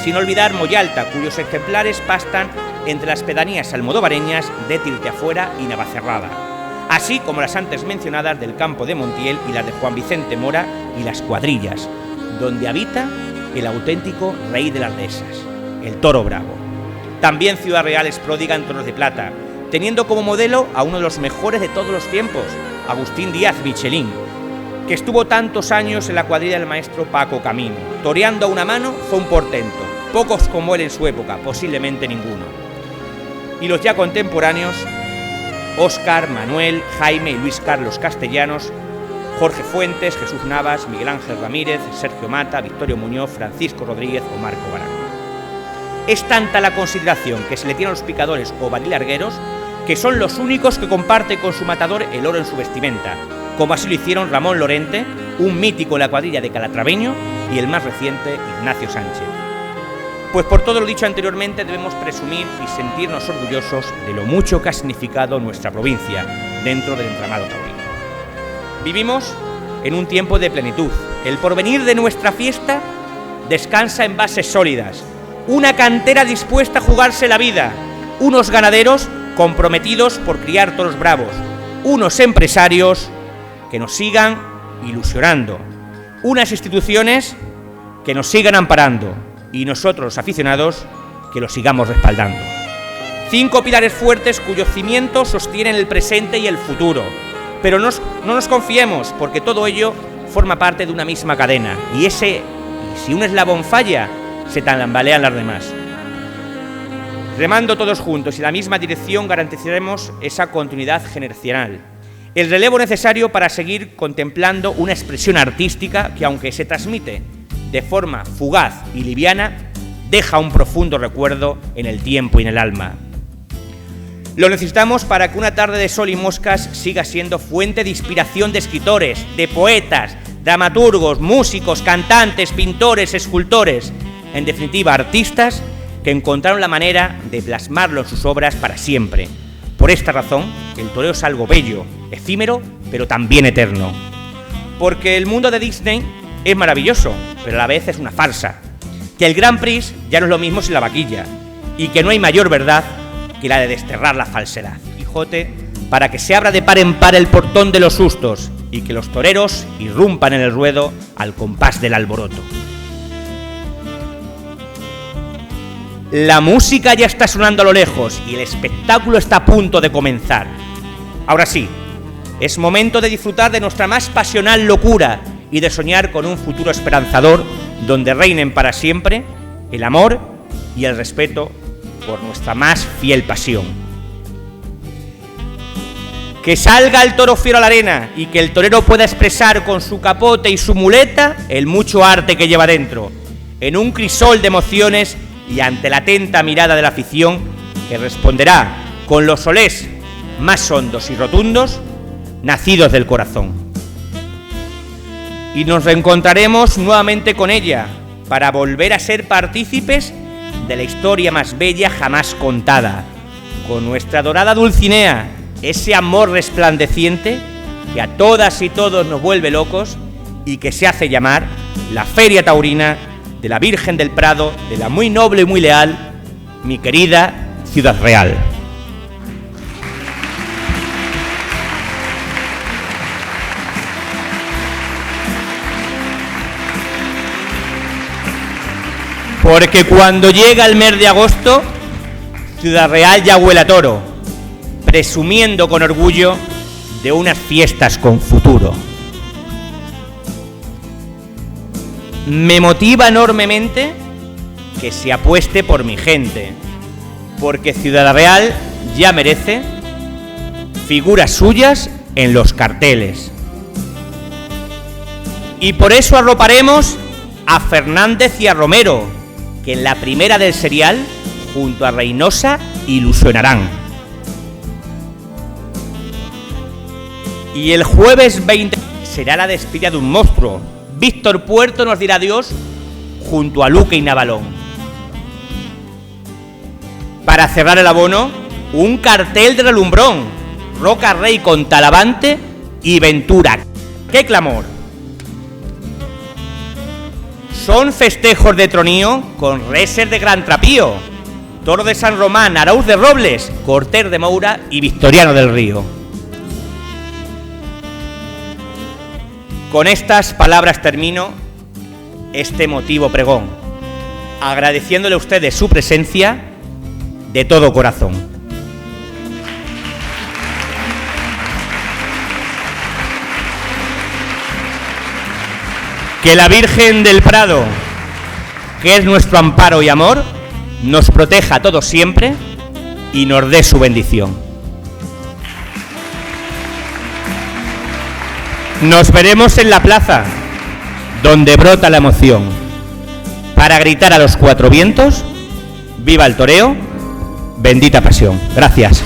Sin olvidar Moyalta, cuyos ejemplares pastan entre las pedanías almodóvareñas de Tirteafuera y Navacerrada, así como las antes mencionadas del campo de Montiel y las de Juan Vicente Mora y las Cuadrillas, donde habita el auténtico rey de las dehesas, el toro bravo. También Ciudad Real es pródiga en toros de plata, teniendo como modelo a uno de los mejores de todos los tiempos, Agustín Díaz Michelín, que estuvo tantos años en la cuadrilla del maestro Paco Camino. Toreando a una mano fue un portento, pocos como él en su época, posiblemente ninguno. Y los ya contemporáneos, Óscar, Manuel, Jaime y Luis Carlos Castellanos, Jorge Fuentes, Jesús Navas, Miguel Ángel Ramírez, Sergio Mata, Victorio Muñoz, Francisco Rodríguez o Marco Barán. Es tanta la consideración que se le tiene a los picadores o barilargueros que son los únicos que comparten con su matador el oro en su vestimenta, como así lo hicieron Ramón Lorente, un mítico en la cuadrilla de Calatraveño, y el más reciente, Ignacio Sánchez. Pues por todo lo dicho anteriormente debemos presumir y sentirnos orgullosos de lo mucho que ha significado nuestra provincia dentro del entramado taurino. Vivimos en un tiempo de plenitud. El porvenir de nuestra fiesta descansa en bases sólidas, una cantera dispuesta a jugarse la vida, unos ganaderos comprometidos por criar toros bravos, unos empresarios que nos sigan ilusionando, unas instituciones que nos sigan amparando y nosotros los aficionados que los sigamos respaldando. 5 pilares fuertes cuyos cimientos sostienen el presente y el futuro, pero no nos confiemos porque todo ello forma parte de una misma cadena y si un eslabón falla, se tambalean las demás. Remando todos juntos y en la misma dirección garantizaremos esa continuidad generacional, el relevo necesario para seguir contemplando una expresión artística que, aunque se transmite de forma fugaz y liviana, deja un profundo recuerdo en el tiempo y en el alma. Lo necesitamos para que una tarde de sol y moscas siga siendo fuente de inspiración de escritores, de poetas, dramaturgos, músicos, cantantes, pintores, escultores, en definitiva artistas que encontraron la manera de plasmarlo en sus obras para siempre. Por esta razón, el toreo es algo bello, efímero, pero también eterno. Porque el mundo de Disney es maravilloso, pero a la vez es una farsa. Que el Grand Prix ya no es lo mismo sin la vaquilla. y que no hay mayor verdad que la de desterrar la falsedad. Quijote, para que se abra de par en par el portón de los sustos y que los toreros irrumpan en el ruedo al compás del alboroto. La música ya está sonando a lo lejos y el espectáculo está a punto de comenzar. Ahora sí, es momento de disfrutar de nuestra más pasional locura y de soñar con un futuro esperanzador donde reinen para siempre el amor y el respeto por nuestra más fiel pasión. Que salga el toro fiero a la arena y que el torero pueda expresar con su capote y su muleta el mucho arte que lleva dentro, en un crisol de emociones y ante la atenta mirada de la afición que responderá con los solés más hondos y rotundos, nacidos del corazón. Y nos reencontraremos nuevamente con ella para volver a ser partícipes de la historia más bella jamás contada, con nuestra dorada Dulcinea, ese amor resplandeciente que a todas y todos nos vuelve locos y que se hace llamar la Feria Taurina de la Virgen del Prado, de la muy noble y muy leal, mi querida Ciudad Real. Porque cuando llega el mes de agosto, Ciudad Real ya huele a toro, presumiendo con orgullo de unas fiestas con futuro. Me motiva enormemente que se apueste por mi gente, porque Ciudad Real ya merece figuras suyas en los carteles. Y por eso arroparemos a Fernández y a Romero, que en la primera del serial, junto a Reynosa, ilusionarán. Y el jueves 20 será la despedida de un monstruo. Víctor Puerto nos dirá adiós junto a Luque y Navalón. Para cerrar el abono, un cartel de relumbrón. Roca Rey con Talavante y Ventura. ¡Qué clamor! Son festejos de tronío con reses de Gran Trapío, Toro de San Román, Arauz de Robles, Cortés de Moura y Victoriano del Río. Con estas palabras termino este emotivo pregón, agradeciéndole a ustedes su presencia de todo corazón. Que la Virgen del Prado, que es nuestro amparo y amor, nos proteja a todos siempre y nos dé su bendición. Nos veremos en la plaza, donde brota la emoción, para gritar a los cuatro vientos: ¡viva el toreo! ¡Bendita pasión! Gracias.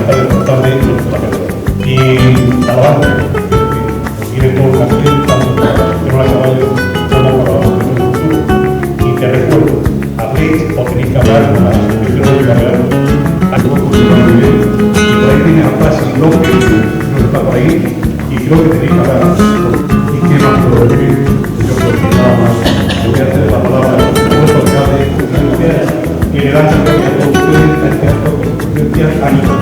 alcalde Portable y los trabajadores. Y Talavante, nos viene todo el cartel, tanto para los chavales como para los del futuro. Y te recuerdo, hacéis o tenéis que hablar con las instituciones de Camerano, a todos los que van bien, y por ahí tiene a Paz y López, no está por ahí, y creo que tenéis que hablar. ¿Y qué más puedo decir? Yo creo que nada más. Voy a hacer la palabra a nuestro alcalde, que le dan también a todos ustedes este acto de conciencia ánimo.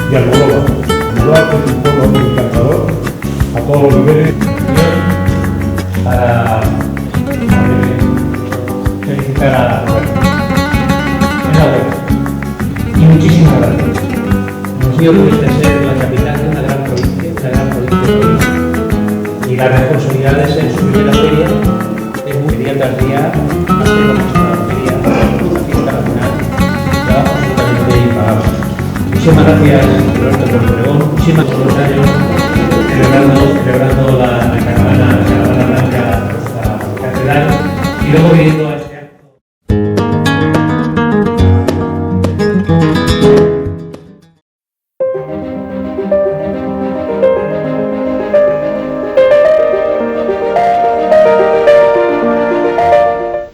Y al Boloba. Boloba es un pueblo muy encantador, a todos los niveles. Para felicitar a y muchísimas gracias. Yo pudiste ser la capital de una gran provincia, y las responsabilidades en su primera feria es muy día tras día, hacemos nuestra feria, la fiesta nacional, trabajo absolutamente impagable. Muchísimas gracias, Roberto Porteregón, muchísimas otros años celebrando la caravana blanca hasta la catedral y luego viniendo a